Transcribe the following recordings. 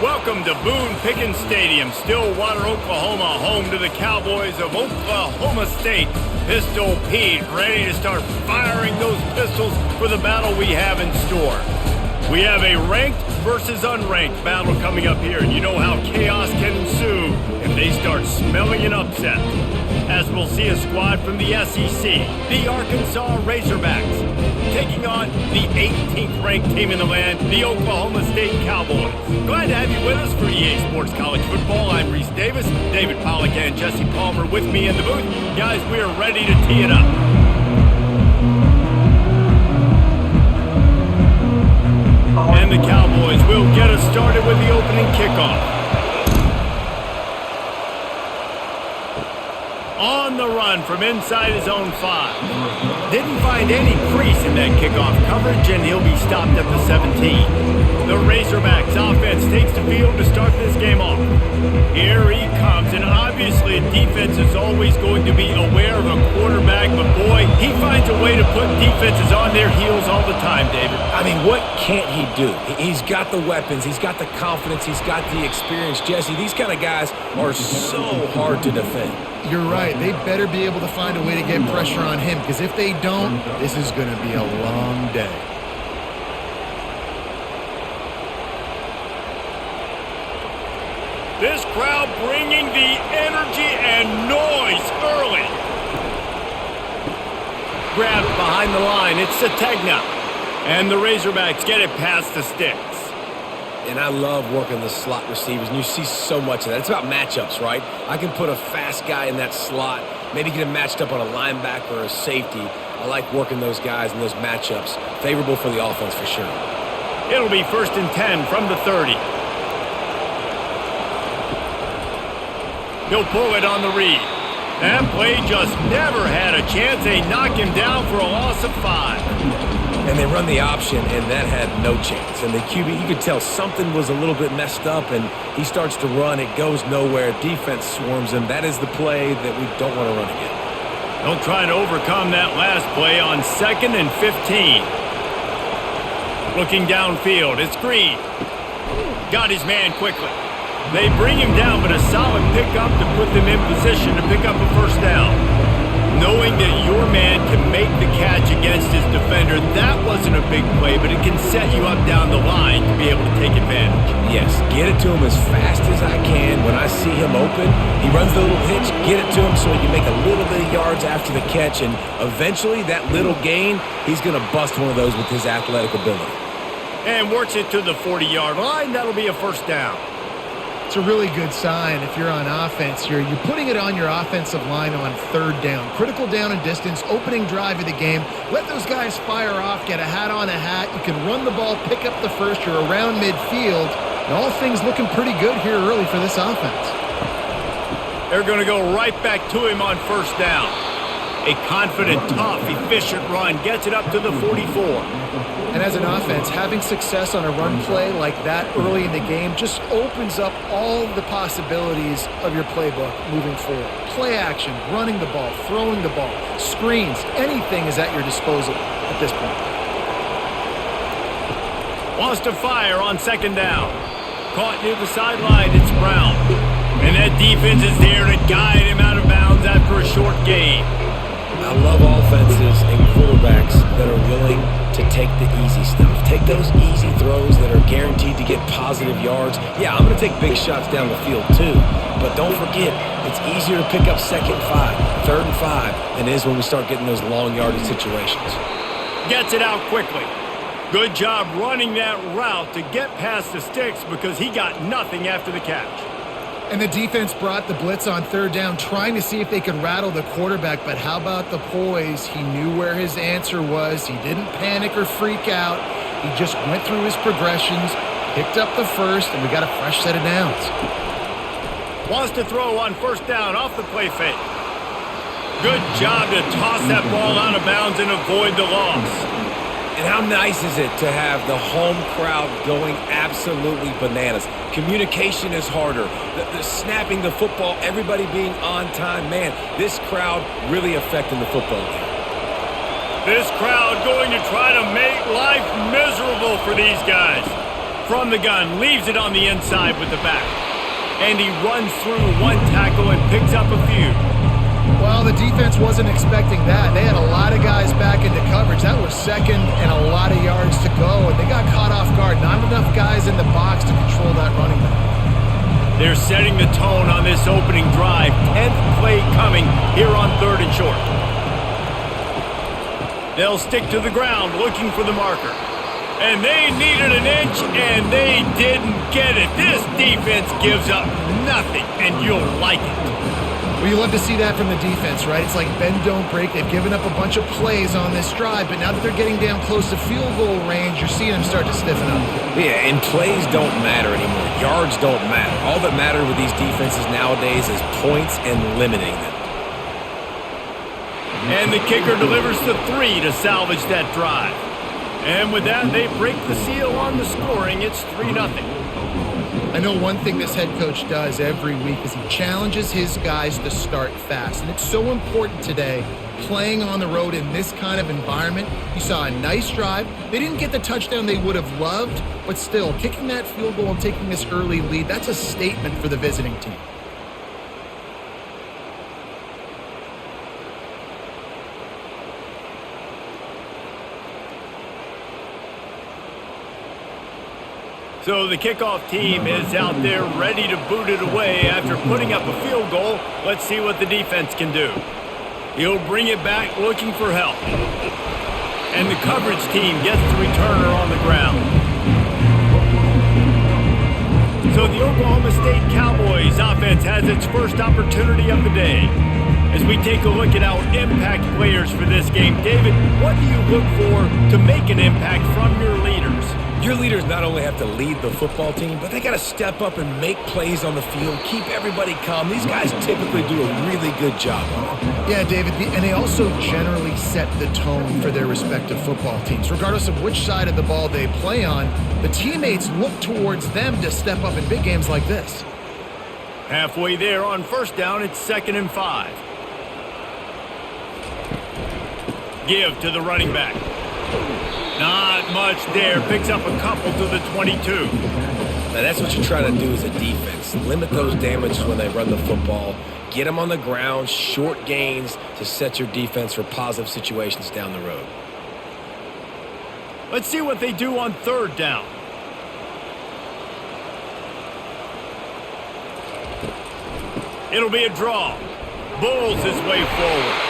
Welcome to Boone Pickens Stadium, Stillwater, Oklahoma, home to the Cowboys of Oklahoma State. Pistol Pete ready to start firing those pistols for the battle we have in store. We have a ranked versus unranked battle coming up here, and you know how chaos can ensue if they start smelling an upset. As we'll see a squad from the SEC, the Arkansas Razorbacks, taking on the 18th ranked team in the land, the Oklahoma State Cowboys. Glad to have you with us for EA Sports College Football. I'm Reese Davis, David Pollack and Jesse Palmer with me in the booth. Guys, we are ready to tee it up. And the Cowboys will get us started with the opening kickoff. On the run from inside his own 5. Didn't find any crease in that kickoff coverage, and he'll be stopped at the 17. The Razorbacks offense takes the field to start this game off. Here he comes, and obviously a defense is always going to be aware of a quarterback, but boy, he finds a way to put defenses on their heels all the time, David. I mean, what can't he do? He's got the weapons, he's got the confidence, he's got the experience. Jesse, these kind of guys are so hard to defend. You're right. They better be able to find a way to get pressure on him, because if they don't, this is going to be a long day. This crowd bringing the energy and noise early. Grabbed behind the line. It's Sategna. And the Razorbacks get it past the sticks. And I love working the slot receivers, and you see so much of that. It's about matchups, right? I can put a fast guy in that slot, maybe get him matched up on a linebacker or a safety. I like working those guys in those matchups. Favorable for the offense for sure. It'll be 1st and 10 from the 30. He'll pull it on the read. That play just never had a chance. They knock him down for a loss of 5. And they run the option, and that had no chance. And the QB, you could tell something was a little bit messed up, and he starts to run. It goes nowhere. Defense swarms him. That is the play that we don't want to run again. They'll try to overcome that last play on 2nd and 15. Looking downfield, it's Green. Got his man quickly. They bring him down, but a solid pickup to put them in position to pick up a 1st down. Knowing that your man can make the catch against his defender, that wasn't a big play, but it can set you up down the line to be able to take advantage. Yes, get it to him as fast as I can. When I see him open, he runs the little hitch, get it to him so he can make a little bit of yards after the catch, and eventually that little gain, he's going to bust one of those with his athletic ability. And works it to the 40-yard line. That'll be a 1st down. It's a really good sign if you're on offense here. You're putting it on your offensive line on 3rd down. Critical down and distance, opening drive of the game. Let those guys fire off, get a hat on a hat. You can run the ball, pick up the 1st. You're around midfield. And all things looking pretty good here early for this offense. They're going to go right back to him on 1st down. A confident, tough, efficient run gets it up to the 44. And as an offense, having success on a run play like that early in the game just opens up all the possibilities of your playbook moving forward. Play action, running the ball, throwing the ball, screens, anything is at your disposal at this point. Wants to fire on 2nd down. Caught near the sideline, it's Brown. And that defense is there to guide him out of bounds after a short gain. I love offenses and quarterbacks that are willing to take the easy stuff. Take those easy throws that are guaranteed to get positive yards. Yeah, I'm going to take big shots down the field too, but don't forget, it's easier to pick up 2nd and 5, 3rd and 5 than it is when we start getting those long yardage situations. Gets it out quickly. Good job running that route to get past the sticks because he got nothing after the catch. And the defense brought the blitz on 3rd down, trying to see if they could rattle the quarterback. But how about the poise? He knew where his answer was. He didn't panic or freak out. He just went through his progressions, picked up the 1st, and we got a fresh set of downs. Wants to throw on 1st down off the play fake. Good job to toss that ball out of bounds and avoid the loss. And how nice is it to have the home crowd going absolutely bananas? Communication is harder. The snapping the football, everybody being on time. Man, this crowd really affecting the football game. This crowd going to try to make life miserable for these guys. From the gun, leaves it on the inside with the back. And he runs through one tackle and picks up a few. Well, the defense wasn't expecting that. They had a lot of guys back into coverage. That was second and a lot of yards to go, and they got caught off guard. Not enough guys in the box to control that running back. They're setting the tone on this opening drive. 10th play coming here on 3rd and short. They'll stick to the ground looking for the marker. And they needed an inch, and they didn't get it. This defense gives up nothing, and you'll like it. Well, you love to see that from the defense, right? It's like bend, don't break. They've given up a bunch of plays on this drive, but now that they're getting down close to field goal range, you're seeing them start to stiffen up. Yeah, and plays don't matter anymore. Yards don't matter. All that matters with these defenses nowadays is points and limiting them. And the kicker delivers the 3 to salvage that drive. And with that, they break the seal on the scoring. It's 3-0. I know one thing this head coach does every week is he challenges his guys to start fast. And it's so important today, playing on the road in this kind of environment. You saw a nice drive. They didn't get the touchdown they would have loved, but still, kicking that field goal and taking this early lead, that's a statement for the visiting team. So the kickoff team is out there ready to boot it away after putting up a field goal. Let's see what the defense can do. He'll bring it back looking for help. And the coverage team gets the returner on the ground. So the Oklahoma State Cowboys offense has its first opportunity of the day. As we take a look at our impact players for this game, David, what do you look for to make an impact from your leaders? Your leaders not only have to lead the football team, but they got to step up and make plays on the field, keep everybody calm. These guys typically do a really good job of it. Yeah, David, and they also generally set the tone for their respective football teams. Regardless of which side of the ball they play on, the teammates look towards them to step up in big games like this. Halfway there on first down, it's 2nd and 5. Give to the running back. Not much there. Picks up a couple to the 22. Now that's what you try to do as a defense. Limit those damages when they run the football. Get them on the ground, short gains to set your defense for positive situations down the road. Let's see what they do on 3rd down. It'll be a draw. Bulls his way forward.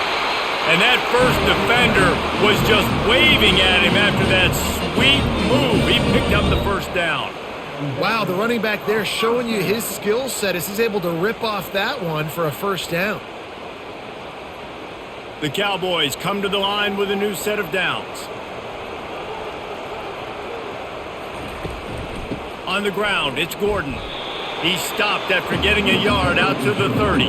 And that first defender was just waving at him after that sweet move. He picked up the first down. Wow, the running back there showing you his skill set as he's able to rip off that one for a first down. The Cowboys come to the line with a new set of downs. On the ground, it's Gordon. He stopped after getting a yard out to the 30.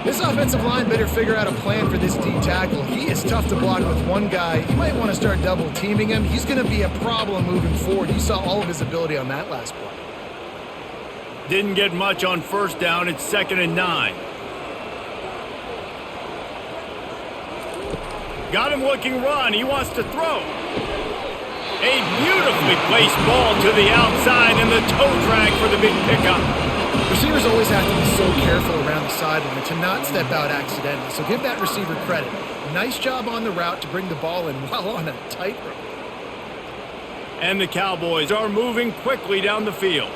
This offensive line better figure out a plan for this D tackle. He is tough to block with one guy. You might want to start double teaming him. He's going to be a problem moving forward. You saw all of his ability on that last play. Didn't get much on first down. It's 2nd and 9. Got him looking run. He wants to throw. A beautifully placed ball to the outside and the toe drag for the big pickup. Receivers always have to be so careful around the sideline to not step out accidentally, so give that receiver credit. Nice job on the route to bring the ball in while on a tightrope. And the Cowboys are moving quickly down the field.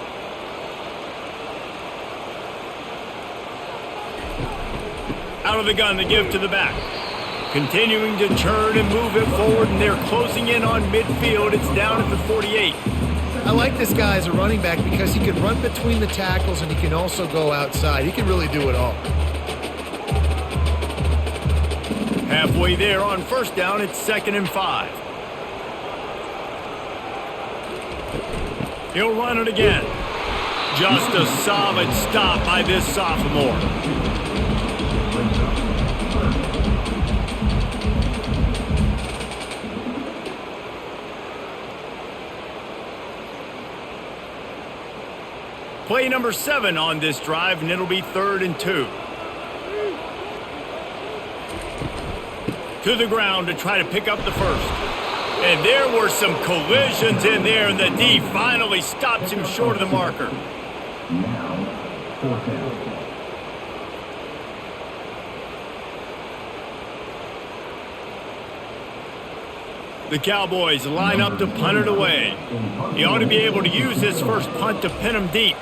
Out of the gun, the give to the back. Continuing to churn and move it forward, and they're closing in on midfield. It's down at the 48. I like this guy as a running back because he can run between the tackles and he can also go outside. He can really do it all. Halfway there on first down, it's 2nd and 5. He'll run it again. Just a solid stop by this sophomore. Play number 7 on this drive, and it'll be 3rd and 2. To the ground to try to pick up the first. And there were some collisions in there, and the D finally stops him short of the marker. Now, fourth down. The Cowboys line up to punt it away. He ought to be able to use this first punt to pin him deep.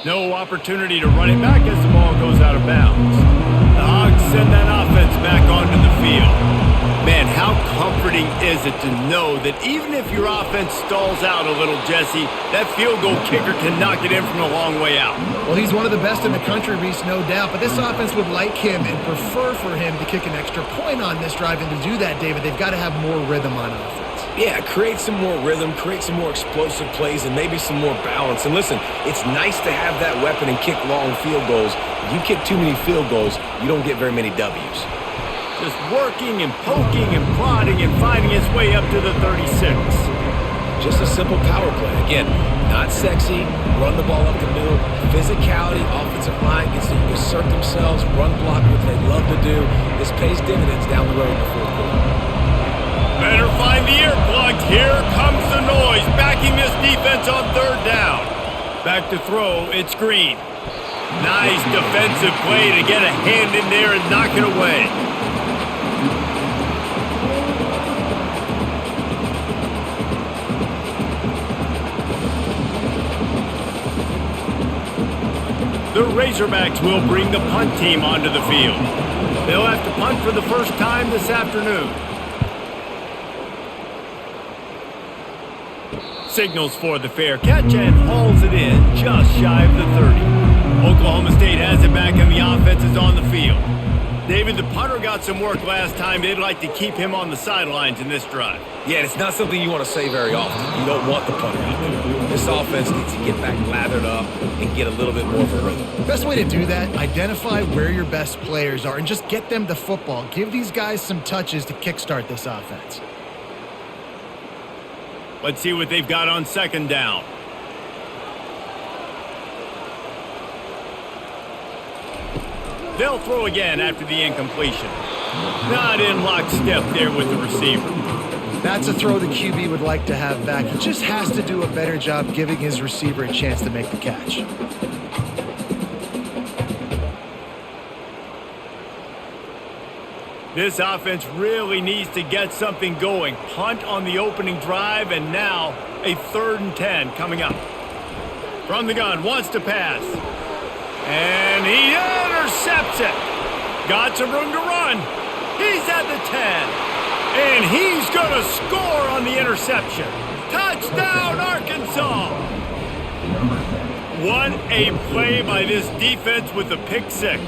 No opportunity to run it back as the ball goes out of bounds. The Hogs send that offense back onto the field. Man, how comforting is it to know that even if your offense stalls out a little, Jesse, that field goal kicker can knock it in from a long way out. Well, he's one of the best in the country, Reese, no doubt, but this offense would like him and prefer for him to kick an extra point on this drive, and to do that, David, they've got to have more rhythm on offense. Yeah, create some more rhythm, create some more explosive plays, and maybe some more balance. And listen, it's nice to have that weapon and kick long field goals. If you kick too many field goals, you don't get very many W's. Just working and poking and prodding and finding his way up to the 36. Just a simple power play. Again, not sexy, run the ball up the middle. Physicality, offensive line gets to assert themselves, run block, what they love to do. This pays dividends down the road in the fourth quarter. Better find the earplugs. Here comes the noise, backing this defense on third down. Back to throw, it's Green. Nice defensive play to get a hand in there and knock it away. The Razorbacks will bring the punt team onto the field. They'll have to punt for the first time this afternoon. Signals for the fair catch and hauls it in just shy of the 30. Oklahoma State has it back and the offense is on the field. David, the punter got some work last time. They'd like to keep him on the sidelines in this drive. Yeah, it's not something you want to say very often. You don't want the punter out there. This offense needs to get back lathered up and get a little bit more of a rhythm. Best way to do that, identify where your best players are and just get them the football. Give these guys some touches to kickstart this offense. Let's see what they've got on second down. They'll throw again after the incompletion. Not in lockstep there with the receiver. That's a throw the QB would like to have back. He just has to do a better job giving his receiver a chance to make the catch. This offense really needs to get something going. Punt on the opening drive, and now a 3rd and 10 coming up. From the gun, wants to pass. And he intercepts it. Got some room to run. He's at the 10. And he's going to score on the interception. Touchdown, Arkansas! What a play by this defense with the pick six.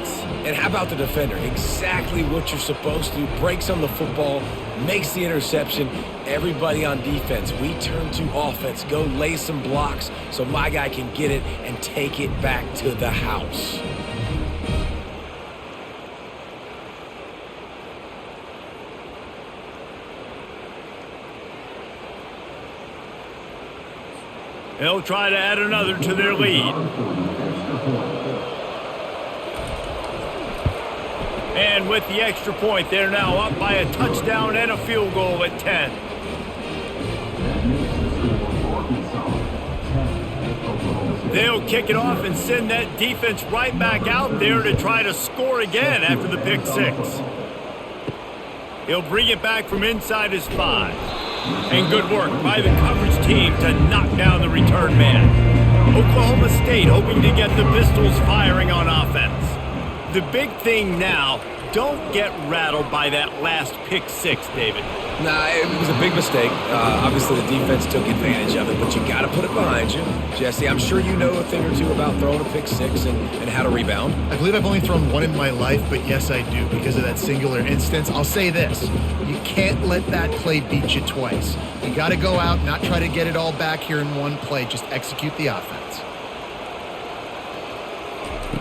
And how about the defender? Exactly what you're supposed to. Breaks on the football, makes the interception. Everybody on defense, we turn to offense. Go lay some blocks so my guy can get it and take it back to the house. They'll try to add another to their lead. And with the extra point, they're now up by a touchdown and a field goal at 10. They'll kick it off and send that defense right back out there to try to score again after the pick six. He'll bring it back from inside his 5. And good work by the coverage team to knock down the return man. Oklahoma State hoping to get the Pistols firing on offense. The big thing now, don't get rattled by that last pick six, David. Nah, it was a big mistake. Obviously, the defense took advantage of it, but you got to put it behind you. Jesse, I'm sure you know a thing or two about throwing a pick six and how to rebound. I believe I've only thrown one in my life, but yes, I do because of that singular instance. I'll say this. You can't let that play beat you twice. You got to go out, not try to get it all back here in one play. Just execute the offense.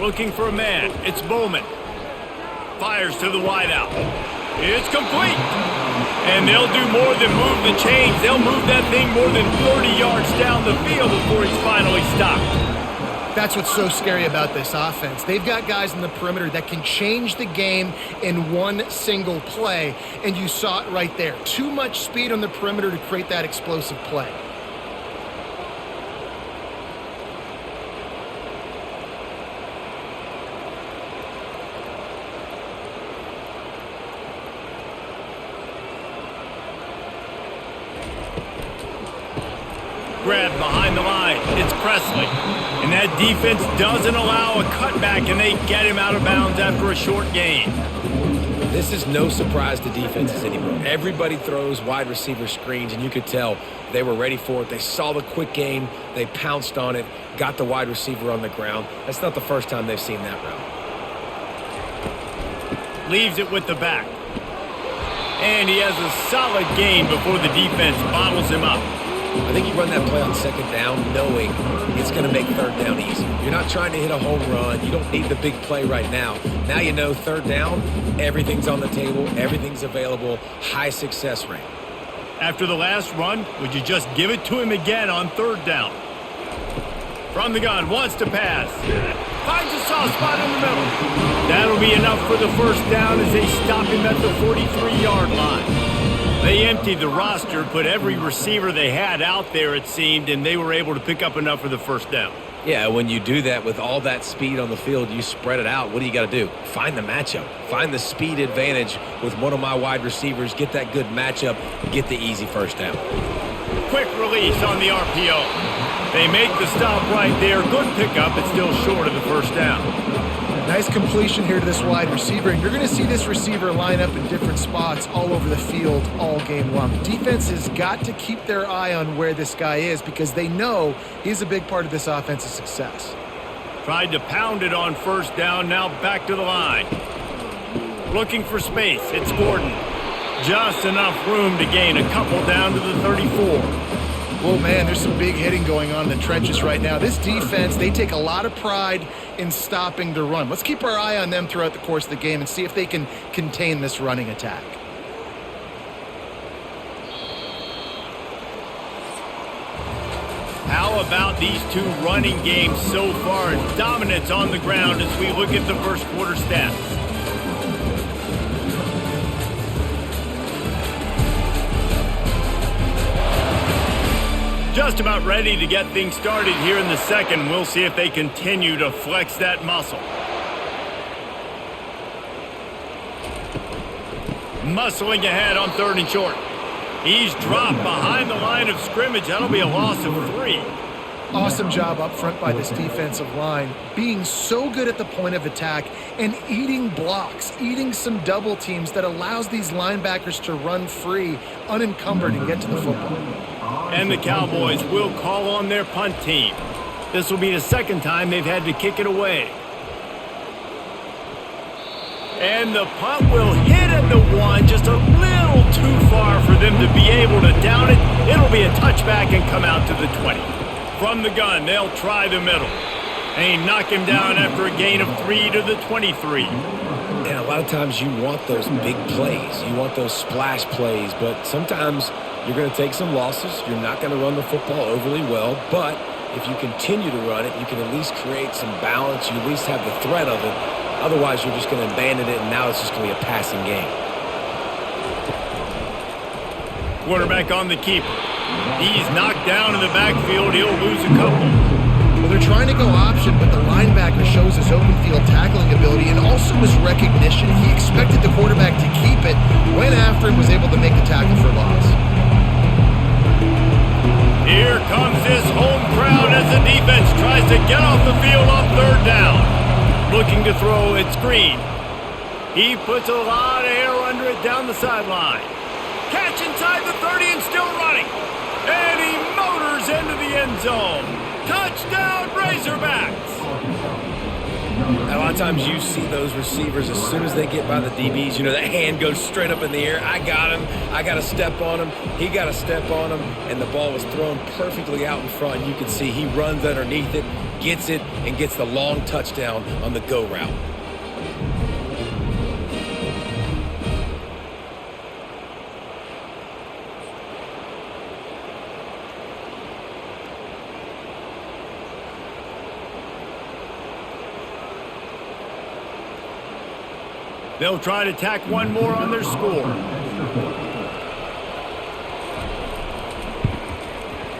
Looking for a man. It's Bowman. Fires to the wideout. It's complete. And they'll do more than move the chains. They'll move that thing more than 40 yards down the field before he's finally stopped. That's what's so scary about this offense. They've got guys in the perimeter that can change the game in one single play, and you saw it right there. Too much speed on the perimeter to create that explosive play. Grab behind the line. It's Presley. And that defense doesn't allow a cutback, and they get him out of bounds after a short gain. This is no surprise to defenses anymore. Everybody throws wide receiver screens, and you could tell they were ready for it. They saw the quick game. They pounced on it, got the wide receiver on the ground. That's not the first time they've seen that route. Leaves it with the back. And he has a solid gain before the defense bottles him up. I think you run that play on second down knowing it's going to make third down easy. You're not trying to hit a home run. You don't need the big play right now. Now you know third down, everything's on the table, everything's available, high success rate. After the last run, would you just give it to him again on third down? From the gun, wants to pass. Finds a soft spot in the middle. That'll be enough for the first down as they stop him at the 43-yard line. They emptied the roster, put every receiver they had out there, it seemed, and they were able to pick up enough for the first down. Yeah, when you do that with all that speed on the field, you spread it out. What do you got to do? Find the matchup. Find the speed advantage with one of my wide receivers. Get that good matchup. Get the easy first down. Quick release on the RPO. They make the stop right there. Good pickup, but still short of the first down. Nice completion here to this wide receiver, and you're going to see this receiver line up in different spots all over the field all game long. Defense has got to keep their eye on where this guy is because they know he's a big part of this offense's success. Tried to pound it on first down, now back to the line. Looking for space, it's Gordon. Just enough room to gain a couple down to the 34. Well, man, there's some big hitting going on in the trenches right now. This defense, they take a lot of pride in stopping the run. Let's keep our eye on them throughout the course of the game and see if they can contain this running attack. How about these two running games so far and dominance on the ground as we look at the first quarter stats? Just about ready to get things started here in the second. We'll see if they continue to flex that muscle. Muscling ahead on third and short. He's dropped behind the line of scrimmage. That'll be a loss of 3. Awesome job up front by this defensive line, being so good at the point of attack and eating blocks, eating some double teams that allows these linebackers to run free, unencumbered, and get to the football. And the Cowboys will call on their punt team. This will be the second time they've had to kick it away. And the punt will hit at the 1, just a little too far for them to be able to down it. It'll be a touchback and come out to the 20. From the gun, they'll try the middle. They knock him down after a gain of 3 to the 23. And a lot of times you want those big plays. You want those splash plays, but sometimes you're going to take some losses. You're not going to run the football overly well, but if you continue to run it, you can at least create some balance. You at least have the threat of it. Otherwise, you're just going to abandon it, and now it's just going to be a passing game. Quarterback on the keeper. He's knocked down in the backfield. He'll lose a couple. Well, they're trying to go option, but the linebacker shows his open field tackling ability and also his recognition. He expected the quarterback to keep it, went after and was able to make the tackle for loss. Here comes this home crowd as the defense tries to get off the field on third down. Looking to throw, it's Green. He puts a lot of air under it down the sideline. Catch inside the 30 and still running. And he motors into the end zone. Touchdown, Razorbacks! A lot of times you see those receivers, as soon as they get by the DBs, you know, that hand goes straight up in the air. I got him. I got to step on him. He got to step on him. And the ball was thrown perfectly out in front. You can see he runs underneath it, gets it, and gets the long touchdown on the go route. They'll try to tack one more on their score.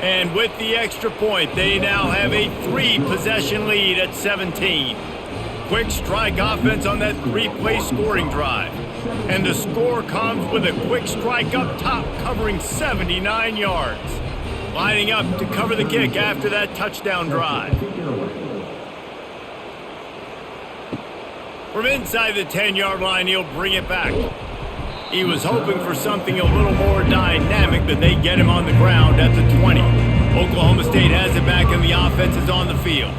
And with the extra point, they now have a 3-possession lead at 17. Quick strike offense on that 3-play scoring drive. And the score comes with a quick strike up top covering 79 yards. Lining up to cover the kick after that touchdown drive. From inside the 10-yard line, he'll bring it back. He was hoping for something a little more dynamic, but they get him on the ground at the 20. Oklahoma State has it back and the offense is on the field.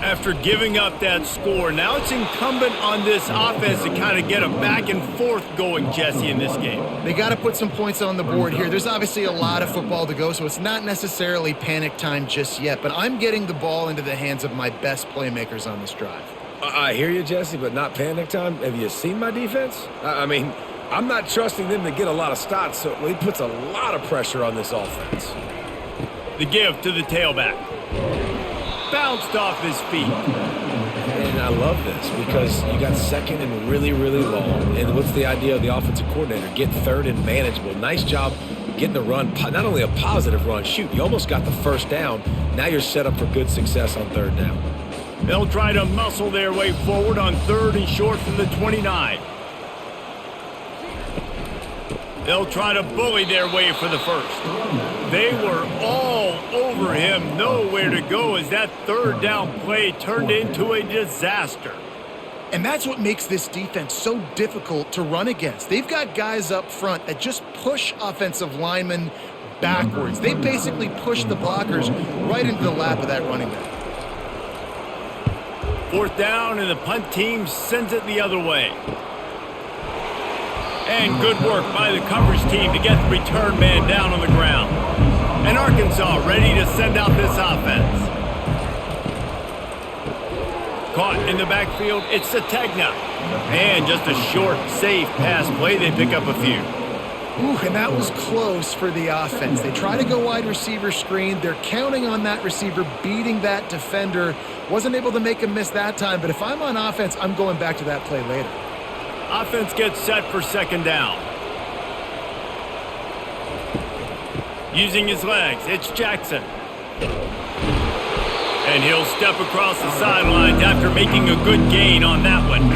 After giving up that score, now it's incumbent on this offense to kind of get a back and forth going, Jesse, in this game. They got to put some points on the board here. There's obviously a lot of football to go, so it's not necessarily panic time just yet, but I'm getting the ball into the hands of my best playmakers on this drive. I hear you, Jesse, but not panic time. Have you seen my defense? I mean, I'm not trusting them to get a lot of stops, so he puts a lot of pressure on this offense. The give to the tailback. Bounced off his feet. And I love this because you got second and really, really long. And what's the idea of the offensive coordinator? Get third and manageable. Nice job getting the run. Not only a positive run, shoot, you almost got the first down. Now you're set up for good success on third down. They'll try to muscle their way forward on 3rd and short from the 29. They'll try to bully their way for the first. They were all over him, nowhere to go as that 3rd down play turned into a disaster. And that's what makes this defense so difficult to run against. They've got guys up front that just push offensive linemen backwards. They basically push the blockers right into the lap of that running back. 4th down, and the punt team sends it the other way. And good work by the coverage team to get the return man down on the ground. And Arkansas ready to send out this offense. Caught in the backfield, it's Sategna. And just a short, safe pass play, they pick up a few. Ooh, and that was close for the offense. They try to go wide receiver screen. They're counting on that receiver beating that defender. Wasn't able to make a miss that time, but if I'm on offense, I'm going back to that play later. Offense gets set for 2nd down. Using his legs, it's Jackson. And he'll step across the sidelines after making a good gain on that one.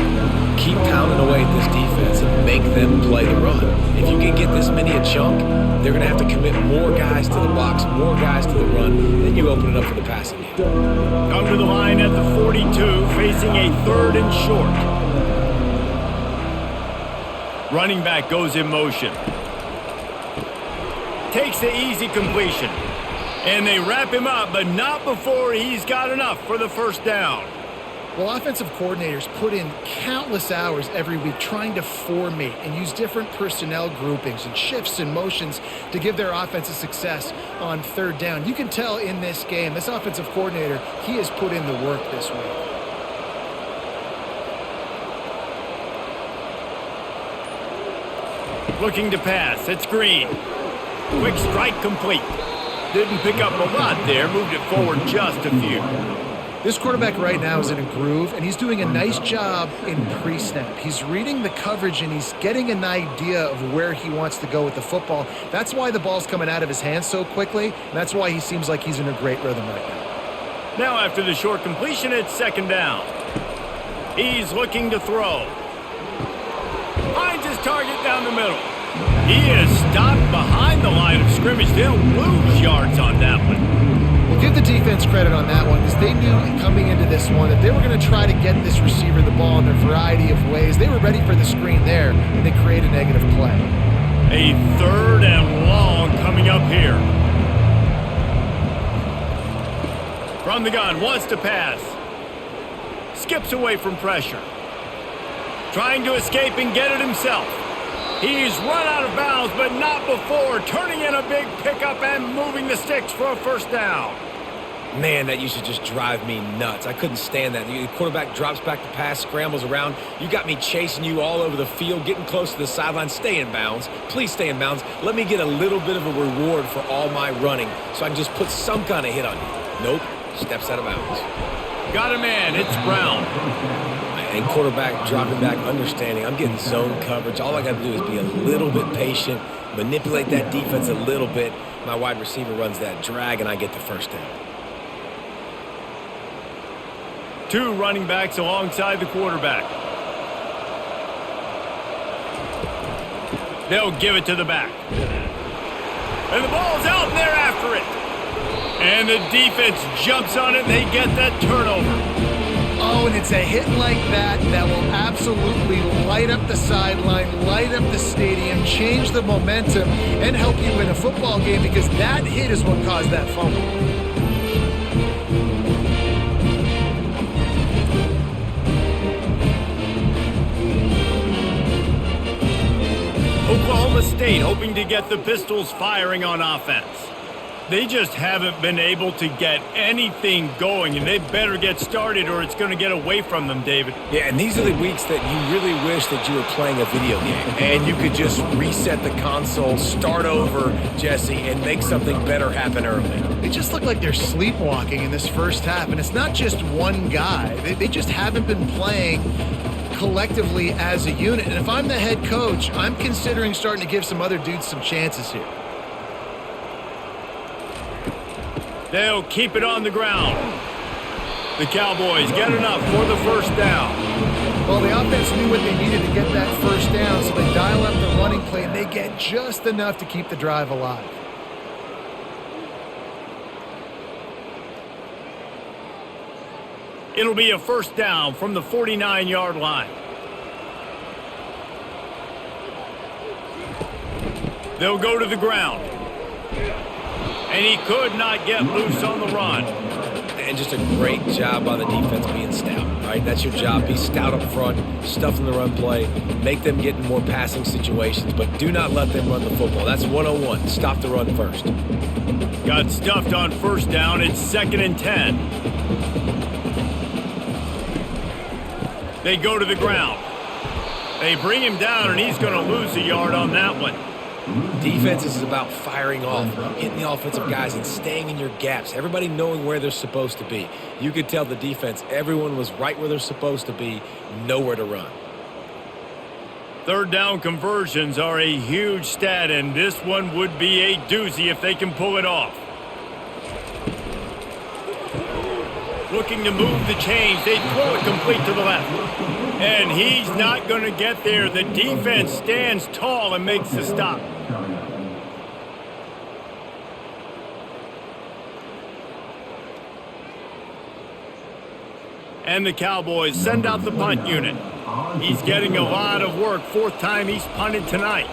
Keep pounding away at this defense and make them play the run. If you can get this many a chunk, they're going to have to commit more guys to the box, more guys to the run, then you open it up for the passing game. Come to the line at the 42, facing a 3rd and short. Running back goes in motion. Takes the easy completion. And they wrap him up, but not before he's got enough for the 1st down. Well, offensive coordinators put in countless hours every week trying to formate and use different personnel groupings and shifts and motions to give their offense a success on 3rd down. You can tell in this game, this offensive coordinator, he has put in the work this week. Looking to pass, it's Green. Quick strike complete. Didn't pick up a lot there, moved it forward just a few. This quarterback right now is in a groove, and he's doing a nice job in pre-snap. He's reading the coverage, and he's getting an idea of where he wants to go with the football. That's why the ball's coming out of his hands so quickly, and that's why he seems like he's in a great rhythm right now. Now after the short completion, it's 2nd down. He's looking to throw. Finds his target down the middle. He is stopped behind the line of scrimmage. They'll lose yards on that one. We'll give the defense credit on that one because they knew coming into this one that they were going to try to get this receiver the ball in a variety of ways. They were ready for the screen there, and they create a negative play. A 3rd and long coming up here. From the gun, wants to pass. Skips away from pressure. Trying to escape and get it himself. He's run out of bounds, but not before turning in a big pickup and moving the sticks for a 1st down. Man, that used to just drive me nuts. I couldn't stand that. The quarterback drops back to pass, scrambles around. You got me chasing you all over the field, getting close to the sideline. Stay in bounds. Please stay in bounds. Let me get a little bit of a reward for all my running so I can just put some kind of hit on you. Nope. Steps out of bounds. Got a man. It's Brown. And quarterback dropping back, understanding I'm getting zone coverage. All I got to do is be a little bit patient, manipulate that defense a little bit. My wide receiver runs that drag, and I get the first down. 2 running backs alongside the quarterback. They'll give it to the back. And the ball's out, and they're after it. And the defense jumps on it, and they get that turnover. Oh, and it's a hit like that that will absolutely light up the sideline, light up the stadium, change the momentum, and help you win a football game because that hit is what caused that fumble. Oklahoma State hoping to get the Pistols firing on offense. They just haven't been able to get anything going, and they better get started or it's going to get away from them, David. Yeah, and these are the weeks that you really wish that you were playing a video game and you could just reset the console, start over, Jesse, and make something better happen early. They just look like they're sleepwalking in this first half, and it's not just one guy. They just haven't been playing collectively as a unit. And if I'm the head coach, I'm considering starting to give some other dudes some chances here. They'll keep it on the ground. The Cowboys get enough for the first down. Well, the offense knew what they needed to get that first down, so they dial up the running play, and they get just enough to keep the drive alive. It'll be a first down from the 49-yard line. They'll go to the ground. And he could not get loose on the run. And just a great job by the defense being stout, right? That's your job. Be stout up front, stuff in the run play, make them get in more passing situations, but do not let them run the football. That's 101. Stop the run first. Got stuffed on first down. It's 2nd and 10. They go to the ground. They bring him down, and he's going to lose a yard on that one. Defense is about firing off, hitting the offensive guys and staying in your gaps. Everybody knowing where they're supposed to be. You could tell the defense, everyone was right where they're supposed to be, nowhere to run. 3rd down conversions are a huge stat, and this one would be a doozy if they can pull it off. Looking to move the chains. They throw it complete to the left. And he's not going to get there. The defense stands tall and makes the stop. And the Cowboys send out the punt unit. He's getting a lot of work. 4th time he's punted tonight.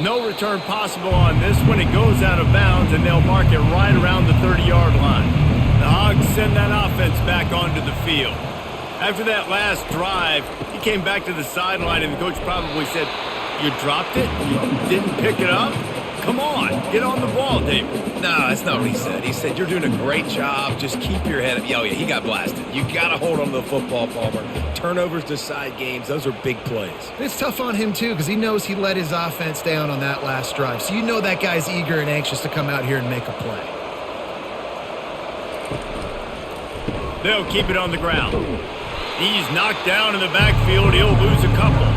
No return possible on this one. It goes out of bounds, and they'll mark it right around the 30-yard line. The Hogs send that offense back onto the field. After that last drive, he came back to the sideline, and the coach probably said, "You dropped it? You didn't pick it up? Come on, get on the ball, David." No, that's not what he said. He said, "You're doing a great job. Just keep your head up." Oh, yeah, he got blasted. You got to hold on to the football, Palmer. Turnovers decide games. Those are big plays. It's tough on him, too, because he knows he let his offense down on that last drive. So you know that guy's eager and anxious to come out here and make a play. They'll keep it on the ground. He's knocked down in the backfield. He'll lose a couple.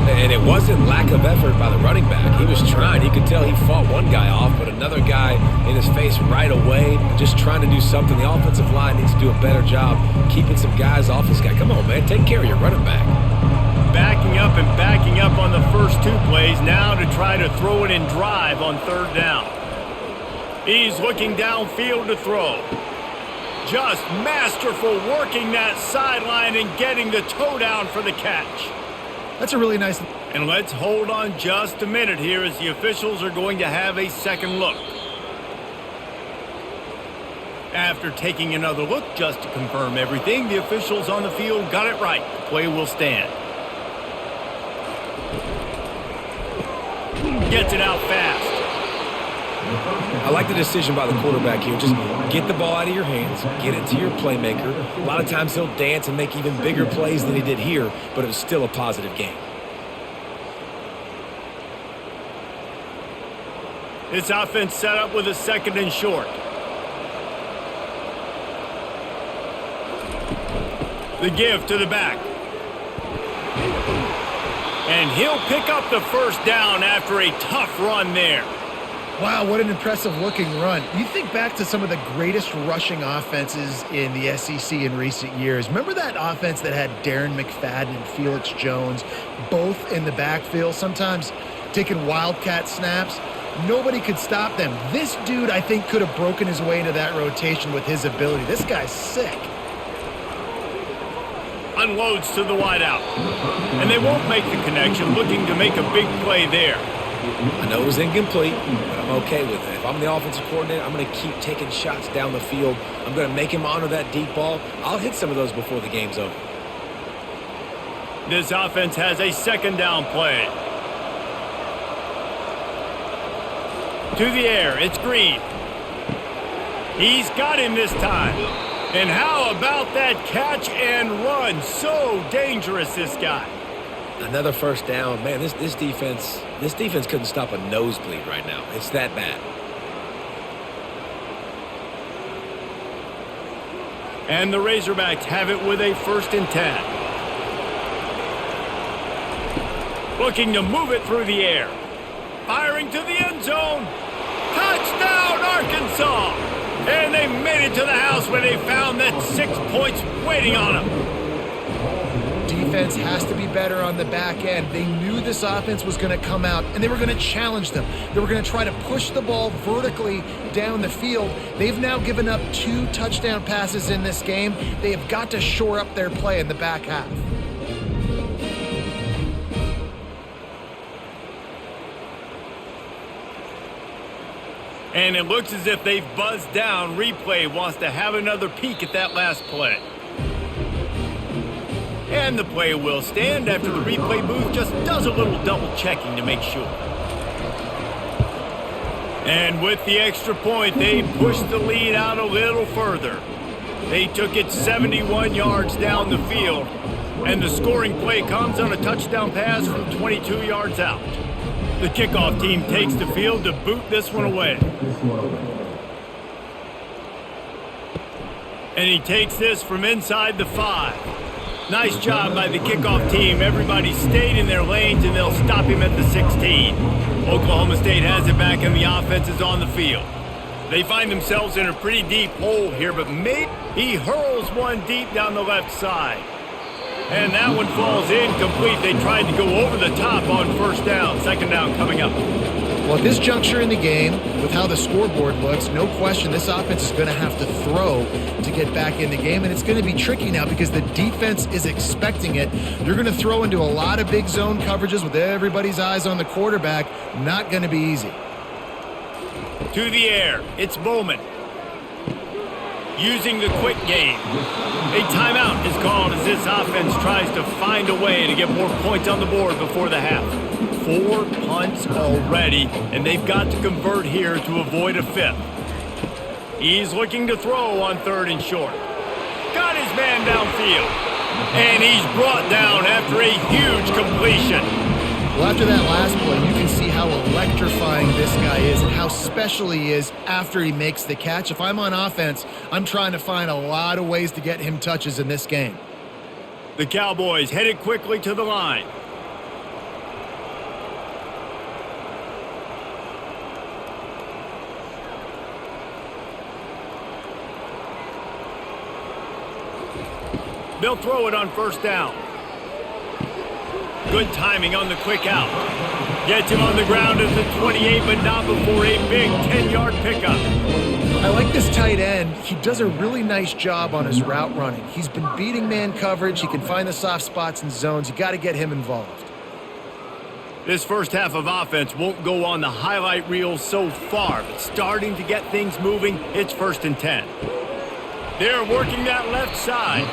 And it wasn't lack of effort by the running back. He was trying. You could tell he fought one guy off, but another guy in his face right away, just trying to do something. The offensive line needs to do a better job keeping some guys off this guy. Come on, man. Take care of your running back. Backing up on the first 2 plays, now to try to throw it in drive on 3rd down. He's looking downfield to throw. Just masterful working that sideline and getting the toe down for the catch. That's a really nice... And let's hold on just a minute here as the officials are going to have a second look. After taking another look just to confirm everything, the officials on the field got it right. The play will stand. Gets it out fast. I like the decision by the quarterback here. Just get the ball out of your hands, get it to your playmaker. A lot of times he'll dance and make even bigger plays than he did here, but it was still a positive game. This offense set up with a 2nd and short. The give to the back. And he'll pick up the first down after a tough run there. Wow, what an impressive-looking run. You think back to some of the greatest rushing offenses in the SEC in recent years. Remember that offense that had Darren McFadden and Felix Jones both in the backfield, sometimes taking wildcat snaps? Nobody could stop them. This dude, I think, could have broken his way into that rotation with his ability. This guy's sick. Unloads to the wideout. And they won't make the connection, looking to make a big play there. I know it was incomplete, but I'm okay with it. If I'm the offensive coordinator, I'm going to keep taking shots down the field. I'm going to make him honor that deep ball. I'll hit some of those before the game's over. This offense has a second down play. To the air, it's Green. He's got him this time. And how about that catch and run? So dangerous, this guy. Another first down. Man, this defense couldn't stop a nosebleed right now. It's that bad. And the Razorbacks have it with a 1st and 10. Looking to move it through the air. Firing to the end zone. Touchdown, Arkansas! And they made it to the house where they found that 6 points waiting on them. Defense has to be better on the back end. They knew this offense was going to come out, and they were going to challenge them. They were going to try to push the ball vertically down the field. They've now given up 2 touchdown passes in this game. They have got to shore up their play in the back half. And it looks as if they've buzzed down. Replay wants to have another peek at that last play. And the play will stand after the replay booth just does a little double checking to make sure. And with the extra point, they pushed the lead out a little further. They took it 71 yards down the field. And the scoring play comes on a touchdown pass from 22 yards out. The kickoff team takes the field to boot this one away. And he takes this from inside the 5. Nice job by the kickoff team. Everybody stayed in their lanes, and they'll stop him at the 16. Oklahoma State has it back, and the offense is on the field. They find themselves in a pretty deep hole here, but maybe he hurls one deep down the left side. And that one falls incomplete. They tried to go over the top on 1st down. 2nd down coming up. Well, at this juncture in the game, with how the scoreboard looks, no question this offense is going to have to throw to get back in the game, and it's going to be tricky now because the defense is expecting it. You're going to throw into a lot of big zone coverages with everybody's eyes on the quarterback. Not going to be easy. To the air, it's Bowman. Using the quick game. A timeout is called as this offense tries to find a way to get more points on the board before the half. 4 punts already, and they've got to convert here to avoid a 5th. He's looking to throw on 3rd and short. Got his man downfield. And he's brought down after a huge completion. Well, after that last play, you can see how electrifying this guy is and how special he is after he makes the catch. If I'm on offense, I'm trying to find a lot of ways to get him touches in this game. The Cowboys headed quickly to the line. They'll throw it on 1st down. Good timing on the quick out. Gets him on the ground at the 28, but not before a big 10-yard pickup. I like this tight end. He does a really nice job on his route running. He's been beating man coverage. He can find the soft spots and zones. You got to get him involved. This first half of offense won't go on the highlight reel so far, but starting to get things moving, it's 1st and 10. They're working that left side.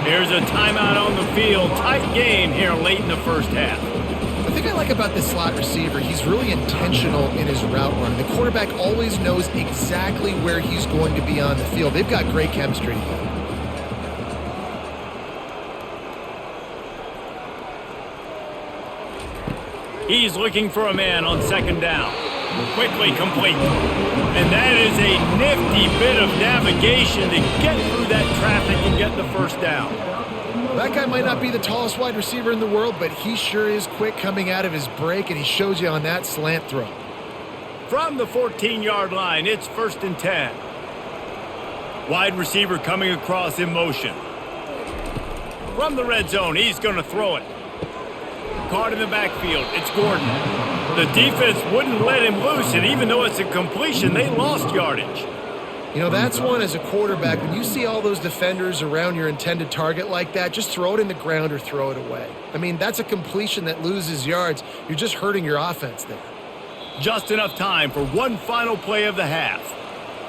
Here's a timeout on the field. Tight game here late in the first half. The thing I like about this slot receiver, he's really intentional in his route run. The quarterback always knows exactly where he's going to be on the field. They've got great chemistry together. He's looking for a man on 2nd down. Quickly complete. And that is a nifty bit of navigation to get through that traffic and get the 1st down. That guy might not be the tallest wide receiver in the world, but he sure is quick coming out of his break, and he shows you on that slant throw. From the 14-yard line, it's 1st and 10. Wide receiver coming across in motion. From the red zone, he's going to throw it. Caught in the backfield, it's Gordon. The defense wouldn't let him loose, and even though it's a completion, they lost yardage. You know, that's one as a quarterback. When you see all those defenders around your intended target like that, just throw it in the ground or throw it away. I mean, that's a completion that loses yards. You're just hurting your offense there. Just enough time for one final play of the half.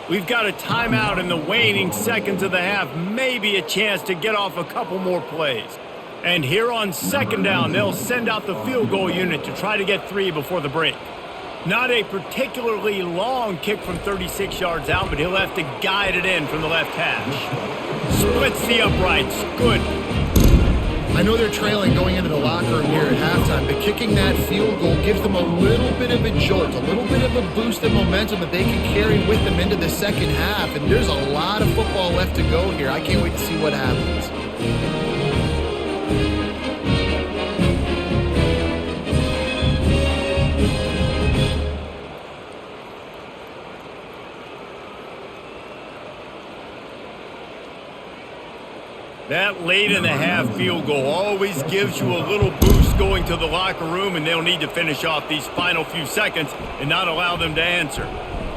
We've got a timeout in the waning seconds of the half, maybe a chance to get off a couple more plays. And here on 2nd down, they'll send out the field goal unit to try to get 3 before the break. Not a particularly long kick from 36 yards out, but he'll have to guide it in from the left hash. Splits the uprights. Good. I know they're trailing going into the locker room here at halftime, but kicking that field goal gives them a little bit of a jolt, a little bit of a boost of momentum that they can carry with them into the second half. And there's a lot of football left to go here. I can't wait to see what happens. That late in the half field goal always gives you a little boost going to the locker room, and they'll need to finish off these final few seconds and not allow them to answer.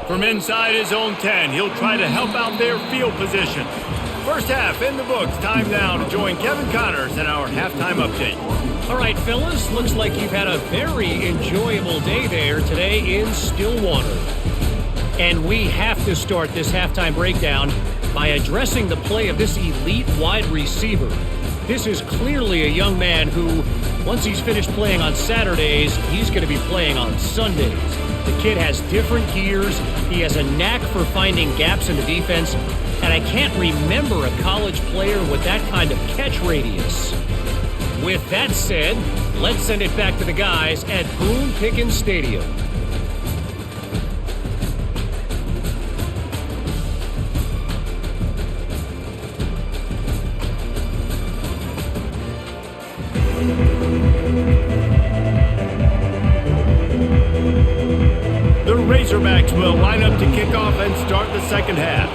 From inside his own 10, he'll try to help out their field position. First half in the books. Time now to join Kevin Connors in our halftime update. All right, fellas, looks like you've had a very enjoyable day there today in Stillwater. And we have to start this halftime breakdown by addressing the play of this elite wide receiver. This is clearly a young man who, once he's finished playing on Saturdays, he's going to be playing on Sundays. The kid has different gears. He has a knack for finding gaps in the defense, and I can't remember a college player with that kind of catch radius. With that said, let's send it back to the guys at Boone Pickens Stadium. Razorbacks will line up to kick off and start the second half.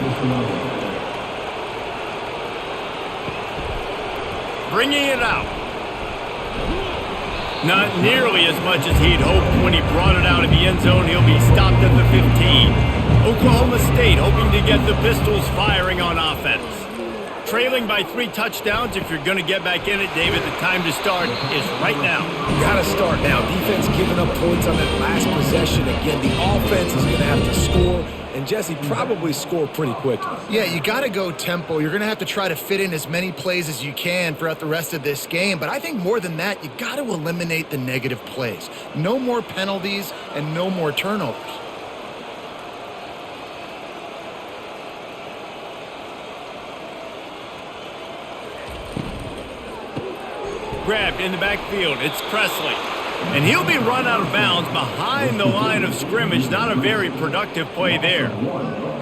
Bringing it out. Not nearly as much as he'd hoped when he brought it out of the end zone. He'll be stopped at the 15. Oklahoma State hoping to get the Pistols firing on offense. Trailing by 3 touchdowns. If you're going to get back in it, David, the time to start is right now. Gotta start now. Defense giving up points on that last possession. Again, the offense is going to have to score, and Jesse probably score pretty quickly. Yeah, you got to go tempo. You're going to have to try to fit in as many plays as you can throughout the rest of this game. But I think more than that, you got to eliminate the negative plays. No more penalties and no more turnovers. Grabbed in the backfield. It's Presley. And he'll be run out of bounds behind the line of scrimmage. Not a very productive play there.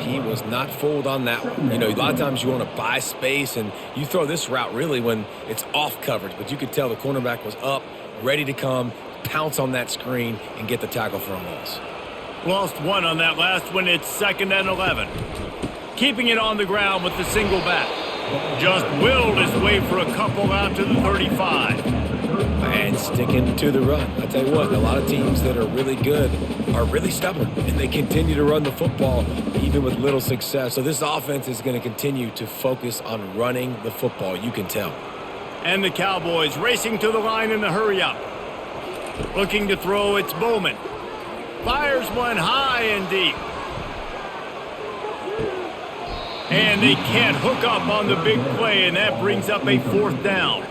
He was not fooled on that one. You know, a lot of times you want to buy space, and you throw this route really when it's off coverage. But you could tell the cornerback was up, ready to come, pounce on that screen, and get the tackle for a loss. Lost one on that last one. It's 2nd and 11. Keeping it on the ground with the single back. Just willed his way for a couple out to the 35. And sticking to the run. I tell you what, a lot of teams that are really good are really stubborn, and they continue to run the football even with little success. So this offense is going to continue to focus on running the football, you can tell. And the Cowboys racing to the line in the hurry-up. Looking to throw, it's Bowman. Fires one high and deep. And they can't hook up on the big play, and that brings up a 4th down.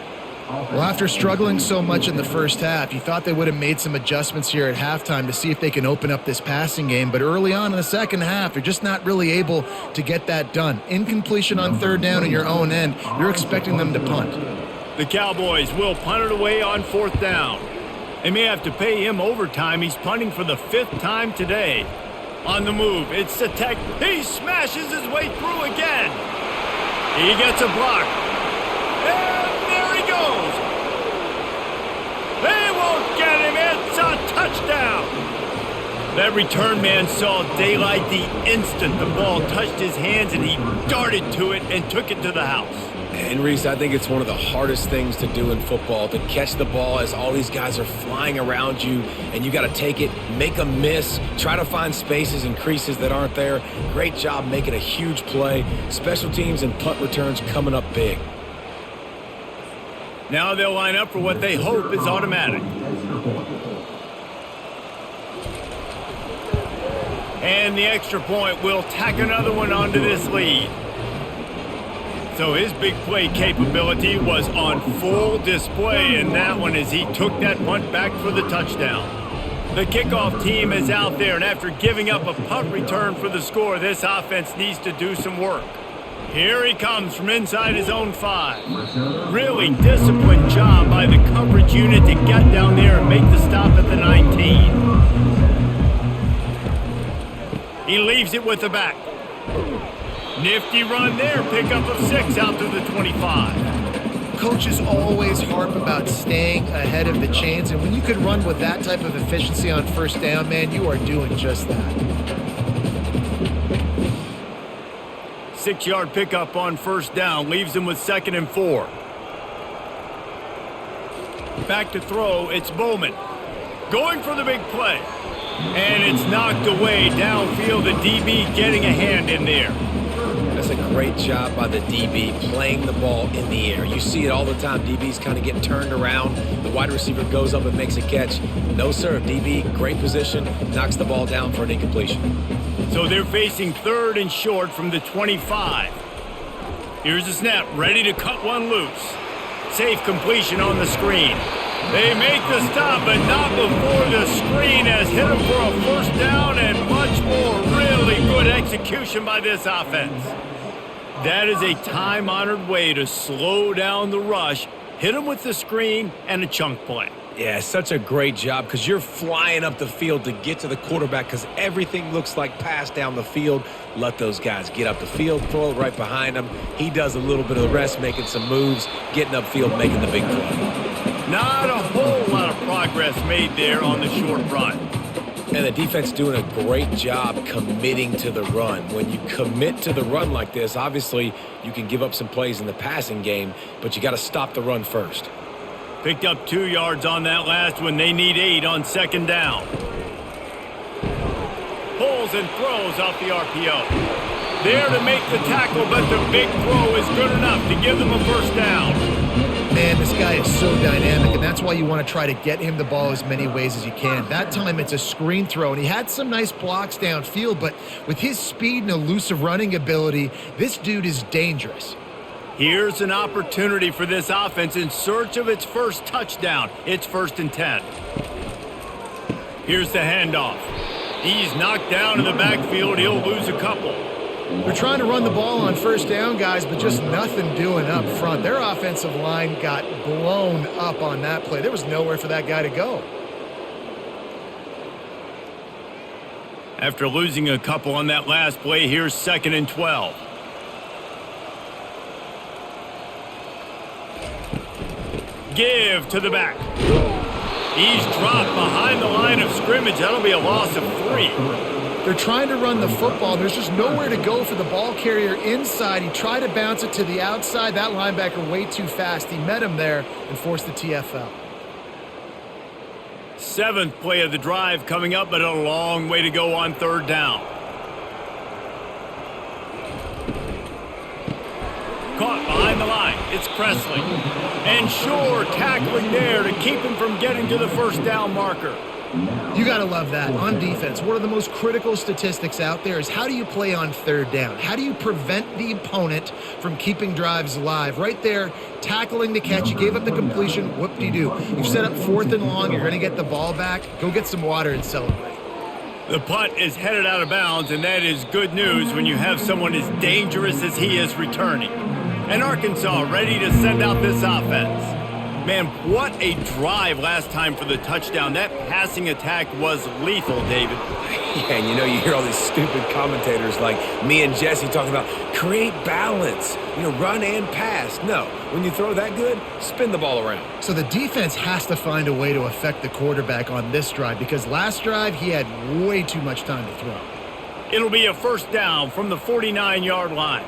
Well, after struggling so much in the first half, you thought they would have made some adjustments here at halftime to see if they can open up this passing game. But early on in the second half, they're just not really able to get that done. Incompletion on 3rd down in your own end, you're expecting them to punt. The Cowboys will punt it away on 4th down. They may have to pay him overtime. He's punting for the 5th time today. On the move, it's Satek. He smashes his way through again. He gets a block. And there get him. It's a touchdown. That return man saw daylight the instant the ball touched his hands, and he darted to it and took it to the house. And Reese, I think it's one of the hardest things to do in football, to catch the ball as all these guys are flying around you, and you got to take it, make a miss, try to find spaces and creases that aren't there. Great job making a huge play. Special teams and punt returns coming up big. Now they'll line up for what they hope is automatic. And the extra point will tack another one onto this lead. So his big play capability was on full display in that one as he took that punt back for the touchdown. The kickoff team is out there, and after giving up a punt return for the score, this offense needs to do some work. Here he comes from inside his own 5. Really disciplined job by the coverage unit to get down there and make the stop at the 19. He leaves it with the back. Nifty run there. Pickup of 6 out to the 25. Coaches always harp about staying ahead of the chains, and when you can run with that type of efficiency on first down, man, you are doing just that. 6-yard pickup on first down leaves him with 2nd and 4. Back to throw, it's Bowman. Going for the big play. And it's knocked away downfield. The DB getting a hand in there. That's a great job by the DB playing the ball in the air. You see it all the time. DBs kind of get turned around. The wide receiver goes up and makes a catch. No, sir. DB, great position, knocks the ball down for an incompletion. So they're facing 3rd and short from the 25. Here's the snap, ready to cut one loose. Safe completion on the screen. They make the stop, but not before the screen has hit them for a first down and much more. Really good execution by this offense. That is a time-honored way to slow down the rush, hit them with the screen, and a chunk play. Yeah, such a great job because you're flying up the field to get to the quarterback because everything looks like pass down the field. Let those guys get up the field, throw it right behind him. He does a little bit of the rest, making some moves, getting upfield, making the big play. Not a whole lot of progress made there on the short run. And the defense doing a great job committing to the run. When you commit to the run like this, obviously you can give up some plays in the passing game, but you got to stop the run first. Picked up 2 yards on that last one. They need 8 on 2nd down. Pulls and throws off the RPO. There to make the tackle, but the big throw is good enough to give them a first down. Man, this guy is so dynamic, and that's why you want to try to get him the ball as many ways as you can. That time it's a screen throw, and he had some nice blocks downfield, but with his speed and elusive running ability, this dude is dangerous. Here's an opportunity for this offense in search of its first touchdown. It's 1st and 10. Here's the handoff. He's knocked down in the backfield. He'll lose a couple. They're trying to run the ball on first down, guys, but just nothing doing up front. Their offensive line got blown up on that play. There was nowhere for that guy to go. After losing a couple on that last play, here's 2nd and 12. Give to the back. He's dropped behind the line of scrimmage. That'll be a loss of 3. They're trying to run the football. There's just nowhere to go for the ball carrier inside. He tried to bounce it to the outside. That linebacker way too fast. He met him there and forced the TFL. 7th play of the drive coming up, but a long way to go on 3rd down. Caught behind the line. It's Presley. And sure, tackling there to keep him from getting to the first down marker. You got to love that. On defense, one of the most critical statistics out there is how do you play on 3rd down? How do you prevent the opponent from keeping drives alive? Right there, tackling the catch. You gave up the completion. Whoop-de-doo. You've set up 4th and long. You're going to get the ball back. Go get some water and celebrate. The punt is headed out of bounds, and that is good news when you have someone as dangerous as he is returning. And Arkansas ready to send out this offense. Man, what a drive last time for the touchdown. That passing attack was lethal, David. Yeah, and you know, you hear all these stupid commentators like me and Jesse talking about Create balance. Run and pass. No, when you throw that good, spin the ball around. So the defense has to find a way to affect the quarterback on this drive because last drive he had way too much time to throw. It'll be a first down from the 49-yard line.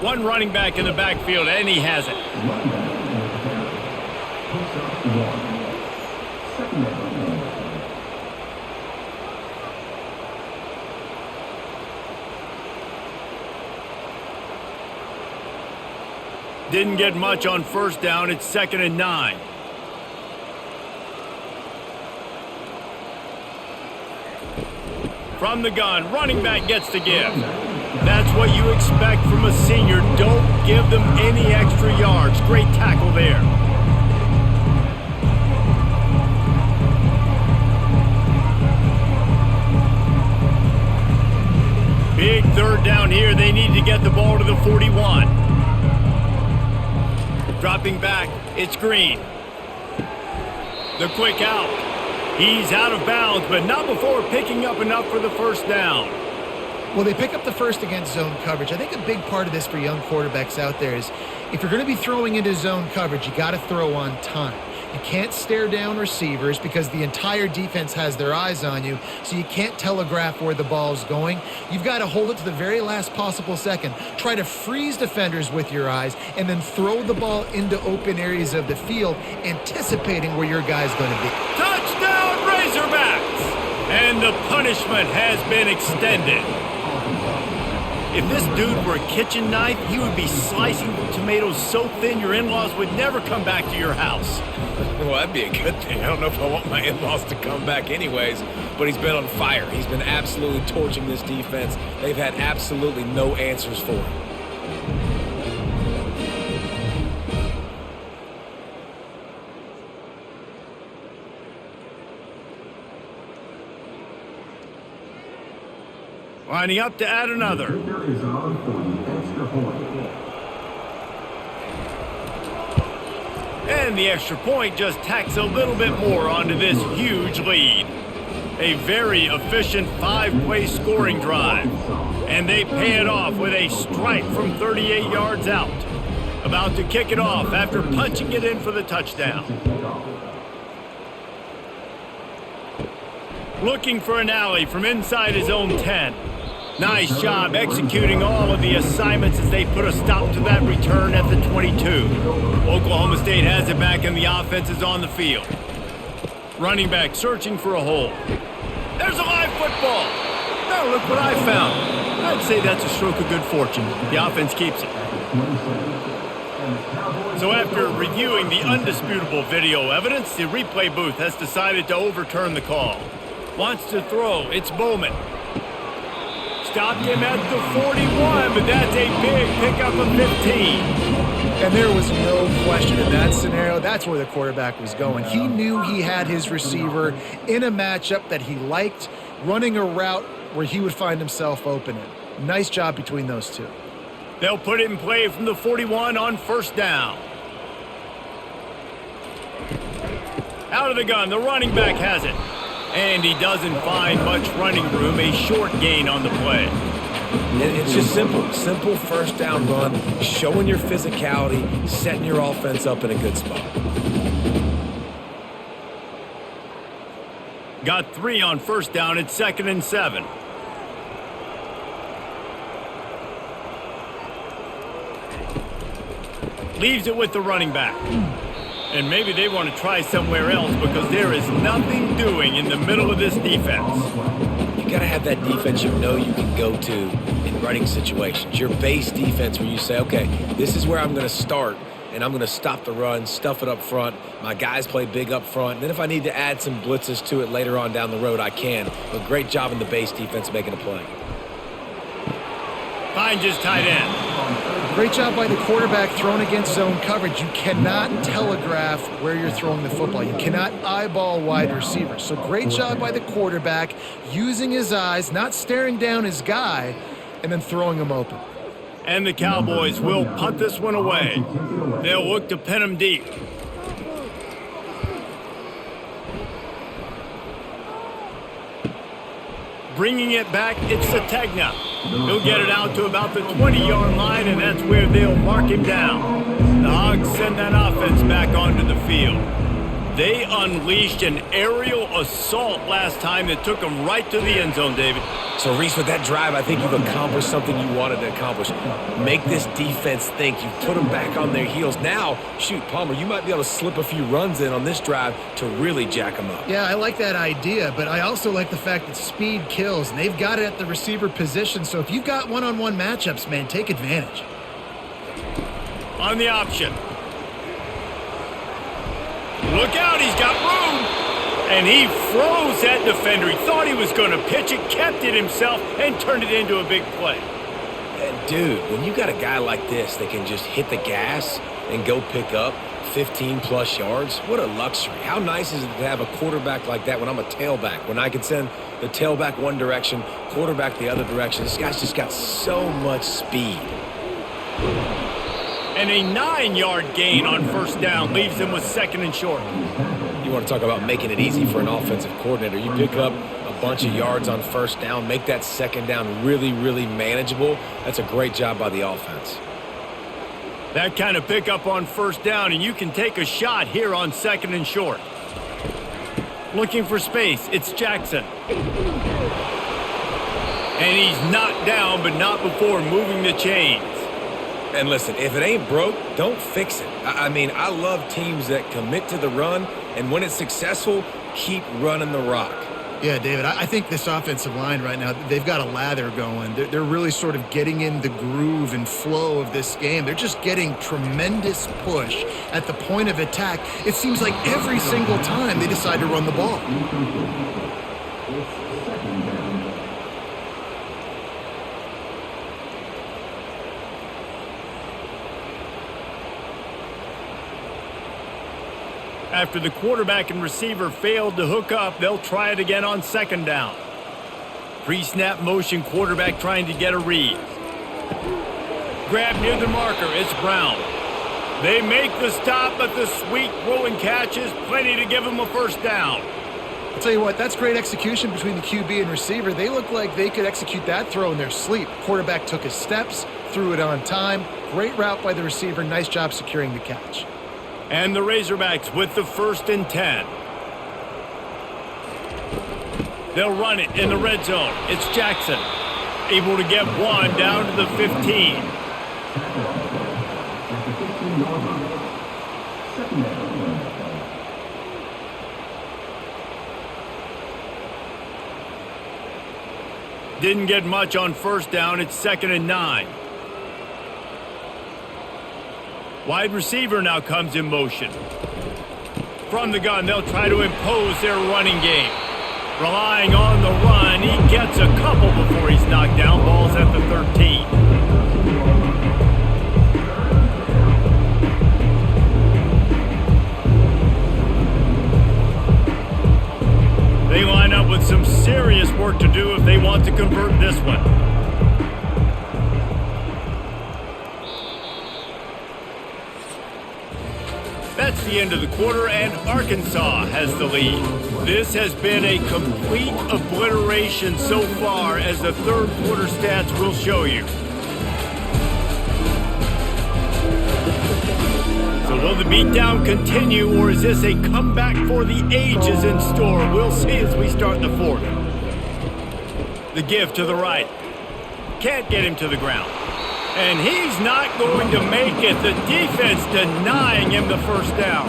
One running back in the backfield, and he has it. Didn't get much on first down. It's 2nd and 9. From the gun, running back gets to give. That's what you expect from a senior. Don't give them any extra yards. Great tackle there. Big third down here. They need to get the ball to the 41. Dropping back, it's Green. The quick out. He's out of bounds, but not before picking up enough for the first down. Well, they pick up the first against zone coverage. I think a big part of this for young quarterbacks out there is if you're going to be throwing into zone coverage, you got to throw on time. You can't stare down receivers because the entire defense has their eyes on you, so you can't telegraph where the ball's going. You've got to hold it to the very last possible second. Try to freeze defenders with your eyes and then throw the ball into open areas of the field, anticipating where your guy's going to be. Touchdown, Razorbacks! And the punishment has been extended. If this dude were a kitchen knife, he would be slicing the tomatoes so thin your in-laws would never come back to your house. Well, that'd be a good thing. I don't know if I want my in-laws to come back anyways, but he's been on fire. He's been absolutely torching this defense. They've had absolutely no answers for him. Lining up to add another. And the extra point just tacks a little bit more onto this huge lead. A very efficient 5-play scoring drive. And they pay it off with a strike from 38 yards out. About to kick it off after punching it in for the touchdown. Looking for an alley from inside his own 10. Nice job executing all of the assignments as they put a stop to that return at the 22. Oklahoma State has it back and the offense is on the field. Running back searching for a hole. There's a live football. Now look what I found. I'd say that's a stroke of good fortune. The offense keeps it. So after reviewing the undisputable video evidence, the replay booth has decided to overturn the call. Wants to throw. It's Bowman. Stopped him at the 41, but that's a big pickup of 15. And there was no question in that scenario. That's where the quarterback was going. He knew he had his receiver in a matchup that he liked, running a route where he would find himself open. Nice job between those two. They'll put it in play from the 41 on first down. Out of the gun, the running back has it. And he doesn't find much running room, a short gain on the play. It's just simple. Simple first down run, showing your physicality, setting your offense up in a good spot. Got 3 on first down. It's 2nd and 7. Leaves it with the running back. And maybe they want to try somewhere else because there is nothing doing in the middle of this defense. You got to have that defense you know you can go to in running situations. Your base defense where you say, okay, this is where I'm going to start, and I'm going to stop the run, stuff it up front. My guys play big up front. Then if I need to add some blitzes to it later on down the road, I can. But great job in the base defense making a play. Finds his tight end. Great job by the quarterback thrown against zone coverage. You cannot telegraph where you're throwing the football. You cannot eyeball wide receivers. So great job by the quarterback using his eyes, not staring down his guy, and then throwing him open. And the Cowboys will punt this one away. They'll look to pin him deep. Bringing it back, it's Sategna. He'll get it out to about the 20-yard line, and that's where they'll mark him down. The Hogs send that offense back onto the field. They unleashed an aerial assault last time that took them right to the end zone, David. So, Reese, with that drive, I think you've accomplished something you wanted to accomplish. Make this defense think. You've put them back on their heels. Now, shoot, Palmer, you might be able to slip a few runs in on this drive to really jack them up. Yeah, I like that idea, but I also like the fact that speed kills, and they've got it at the receiver position. So if you've got one-on-one matchups, man, take advantage. On the option. Look out, he's got room. And he froze that defender. He thought he was going to pitch it, kept it himself, and turned it into a big play. And dude, when you got a guy like this that can just hit the gas and go pick up 15-plus yards, what a luxury. How nice is it to have a quarterback like that when I'm a tailback, when I can send the tailback one direction, quarterback the other direction. This guy's just got so much speed. And a 9-yard gain on first down leaves them with 2nd and short. You want to talk about making it easy for an offensive coordinator. You pick up a bunch of yards on first down, make that 2nd down really, really manageable. That's a great job by the offense. That kind of pickup on first down, and you can take a shot here on 2nd and short. Looking for space, it's Jackson. And he's knocked down, but not before moving the chains. And listen, if it ain't broke, don't fix it. I mean, I love teams that commit to the run, and when it's successful, keep running the rock. Yeah, David, I think this offensive line right now, they've got a lather going. They're really sort of getting in the groove and flow of this game. They're just getting tremendous push at the point of attack. It seems like every single time they decide to run the ball. After the quarterback and receiver failed to hook up, they'll try it again on 2nd down. Pre-snap motion, quarterback trying to get a read. Grab near the marker, it's Brown. They make the stop, but the sweet throw and catch is plenty to give them a first down. I'll tell you what, that's great execution between the QB and receiver. They look like they could execute that throw in their sleep. Quarterback took his steps, threw it on time. Great route by the receiver. Nice job securing the catch. And the Razorbacks with the 1st and 10. They'll run it in the red zone. It's Jackson. Able to get one down to the 15. Didn't get much on first down. It's 2nd and 9. Wide receiver now comes in motion. From the gun, they'll try to impose their running game. Relying on the run, he gets a couple before he's knocked down. Ball's at the 13. They line up with some serious work to do if they want to convert this one. That's the end of the quarter, and Arkansas has the lead. This has been a complete obliteration so far, as the third quarter stats will show you. So will the beatdown continue, or is this a comeback for the ages in store? We'll see as we start the fourth. The give to the right. Can't get him to the ground. And he's not going to make it. The defense denying him the first down.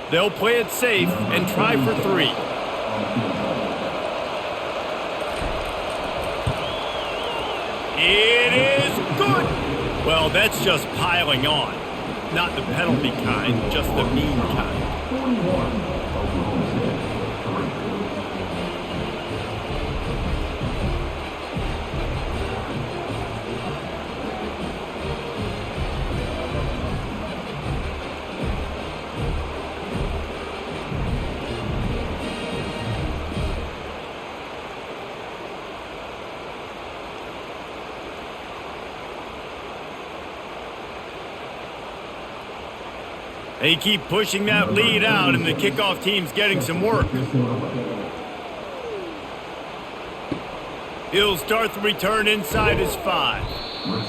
They'll play it safe and try for 3. It is good. Well, that's just piling on. Not the penalty kind, just the mean kind. 41. They keep pushing that lead out, and the kickoff team's getting some work. He'll start the return inside his 5.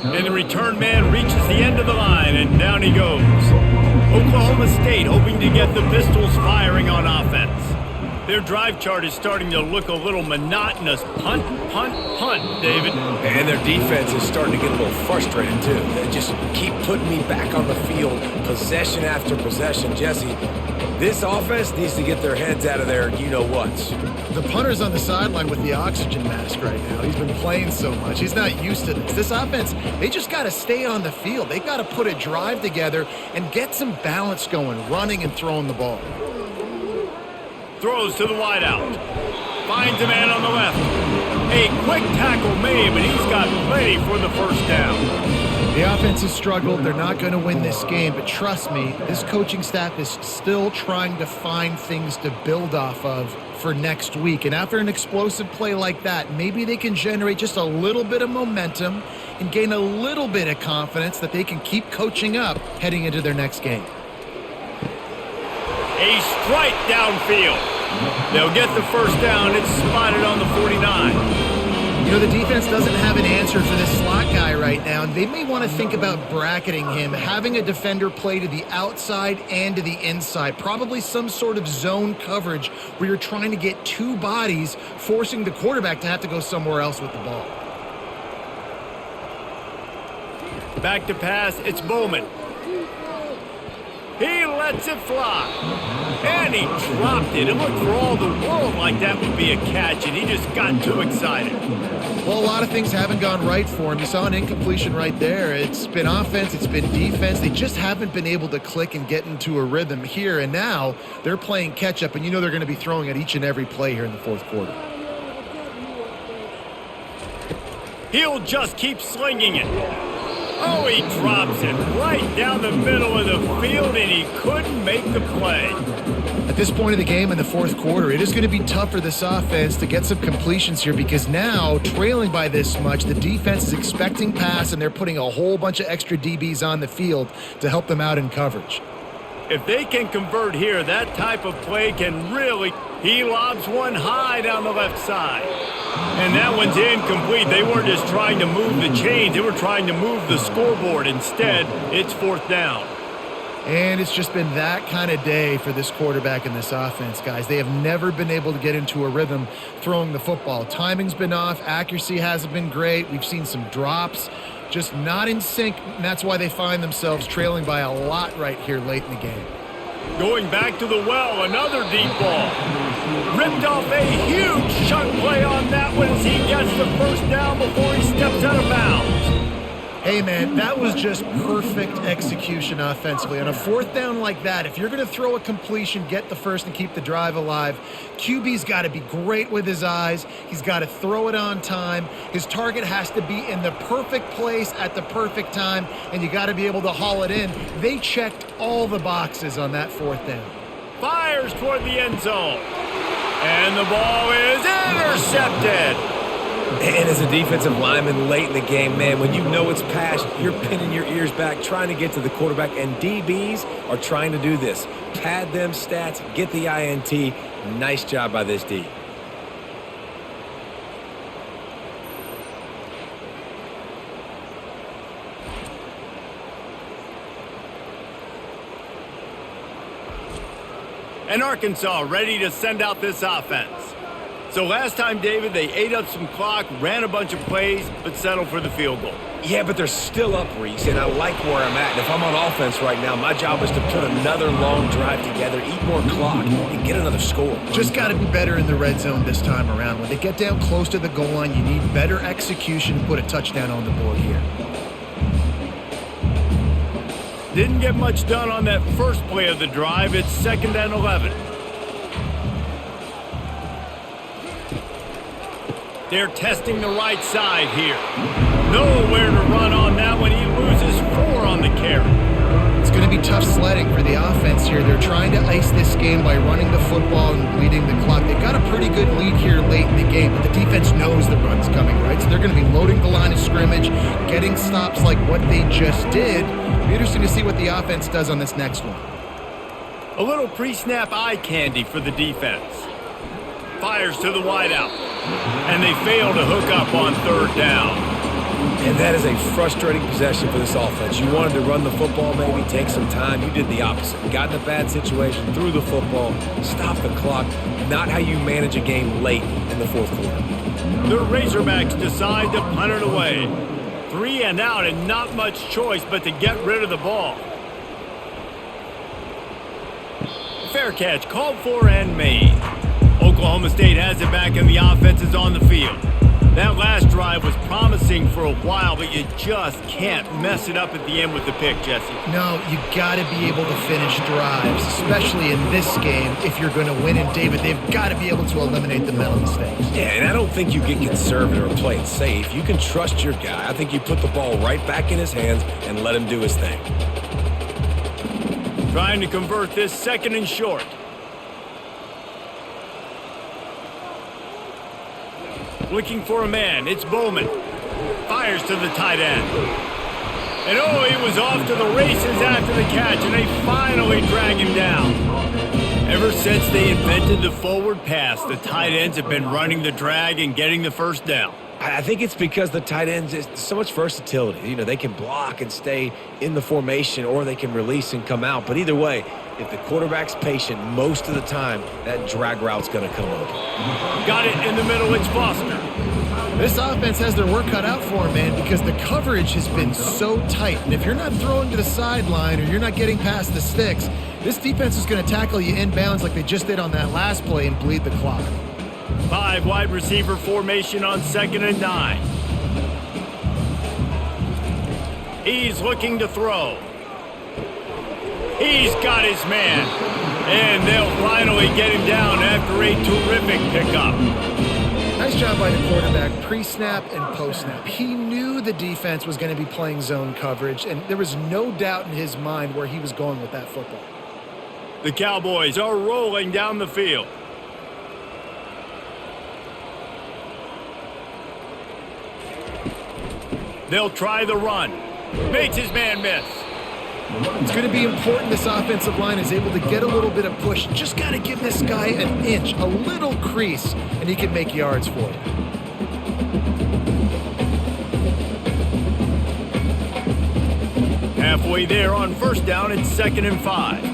And the return man reaches the end of the line, and down he goes. Oklahoma State hoping to get the Pistols firing on offense. Their drive chart is starting to look a little monotonous. Punt, punt, punt, David. And their defense is starting to get a little frustrated, too. They just keep putting me back on the field, possession after possession. Jesse, this offense needs to get their heads out of their you-know-whats. The punter's on the sideline with the oxygen mask right now. He's been playing so much. He's not used to this. This offense, they just got to stay on the field. They've got to put a drive together and get some balance going, running and throwing the ball. Throws to the wideout. Finds a man on the left. A quick tackle made, but he's got plenty for the first down. The offense has struggled. They're not going to win this game, but trust me, this coaching staff is still trying to find things to build off of for next week. And after an explosive play like that, maybe they can generate just a little bit of momentum and gain a little bit of confidence that they can keep coaching up heading into their next game. A strike downfield. They'll get the first down. It's spotted on the 49. You know, the defense doesn't have an answer for this slot guy right now, and they may want to think about bracketing him, having a defender play to the outside and to the inside. Probably some sort of zone coverage where you're trying to get two bodies, forcing the quarterback to have to go somewhere else with the ball. Back to pass. It's Bowman. He lets it fly. And he dropped it. It looked for all the world like that would be a catch, and he just got too excited. Well, a lot of things haven't gone right for him. You saw an incompletion right there. It's been offense, it's been defense. They just haven't been able to click and get into a rhythm here, and now they're playing catch-up, and you know they're going to be throwing at each and every play here in the fourth quarter. He'll just keep slinging it. Oh, he drops it right down the middle of the field, and he couldn't make the play. At this point of the game in the fourth quarter, it is going to be tough for this offense to get some completions here because now, trailing by this much, the defense is expecting pass, and they're putting a whole bunch of extra DBs on the field to help them out in coverage. If they can convert here, that type of play can really... He lobs one high down the left side. And that one's incomplete. They weren't just trying to move the chains. They were trying to move the scoreboard. Instead, it's fourth down. And it's just been that kind of day for this quarterback and this offense, guys. They have never been able to get into a rhythm throwing the football. Timing's been off. Accuracy hasn't been great. We've seen some drops. Just not in sync, and that's why they find themselves trailing by a lot right here late in the game. Going back to the well, another deep ball. Ripped off a huge chunk play on that one as he gets the first down before he steps out of bounds. Hey, man, that was just perfect execution offensively. On a fourth down like that, if you're going to throw a completion, get the first and keep the drive alive, QB's got to be great with his eyes. He's got to throw it on time. His target has to be in the perfect place at the perfect time, and you got to be able to haul it in. They checked all the boxes on that fourth down. Fires toward the end zone. And the ball is intercepted. And as a defensive lineman late in the game, man, when you know it's past, you're pinning your ears back, trying to get to the quarterback, and DBs are trying to do this. Pad them stats, get the INT. Nice job by this D. And Arkansas ready to send out this offense. So last time, David, they ate up some clock, ran a bunch of plays, but settled for the field goal. Yeah, but they're still up, Reese, and I like where I'm at. And if I'm on offense right now, my job is to put another long drive together, eat more clock, and get another score. Just got to be better in the red zone this time around. When they get down close to the goal line, you need better execution to put a touchdown on the board here. Didn't get much done on that first play of the drive. It's 2nd and 11. They're testing the right side here. Nowhere to run on that one. He loses 4 on the carry. It's going to be tough sledding for the offense here. They're trying to ice this game by running the football and bleeding the clock. They've got a pretty good lead here late in the game, but the defense knows the run's coming, right? So they're going to be loading the line of scrimmage, getting stops like what they just did. It'll be interesting to see what the offense does on this next one. A little pre-snap eye candy for the defense. Fires to the wideout. And they fail to hook up on third down. And that is a frustrating possession for this offense. You wanted to run the football, maybe take some time. You did the opposite. Got in a bad situation, threw the football, stopped the clock. Not how you manage a game late in the fourth quarter. The Razorbacks decide to punt it away. 3 and out and not much choice but to get rid of the ball. Fair catch called for and made. Oklahoma State has it back and the offense is on the field. That last drive was promising for a while, but you just can't mess it up at the end with the pick, Jesse. No, you got to be able to finish drives, especially in this game if you're going to win. And, David, they've got to be able to eliminate the mental mistakes. Yeah, and I don't think you get conservative or play it safe. You can trust your guy. I think you put the ball right back in his hands and let him do his thing. Trying to convert this second and short. Looking for a man. It's Bowman. Fires to the tight end. And oh, he was off to the races after the catch, and they finally drag him down. Ever since they invented the forward pass, the tight ends have been running the drag and getting the first down. I think it's because the tight ends is so much versatility. You know, they can block and stay in the formation, or they can release and come out. But either way, if the quarterback's patient most of the time, that drag route's going to come open. Got it in the middle. It's Foster. This offense has their work cut out for them, man, because the coverage has been so tight. And if you're not throwing to the sideline or you're not getting past the sticks, this defense is going to tackle you inbounds like they just did on that last play and bleed the clock. 5 wide receiver formation on 2nd and 9. He's looking to throw. He's got his man. And they'll finally get him down after a terrific pickup. Nice job by the quarterback, pre-snap and post-snap. He knew the defense was going to be playing zone coverage, and there was no doubt in his mind where he was going with that football. The Cowboys are rolling down the field. They'll try the run. Makes his man miss. It's going to be important this offensive line is able to get a little bit of push. Just got to give this guy an inch, a little crease, and he can make yards for you. Halfway there on first down, it's 2nd and 5.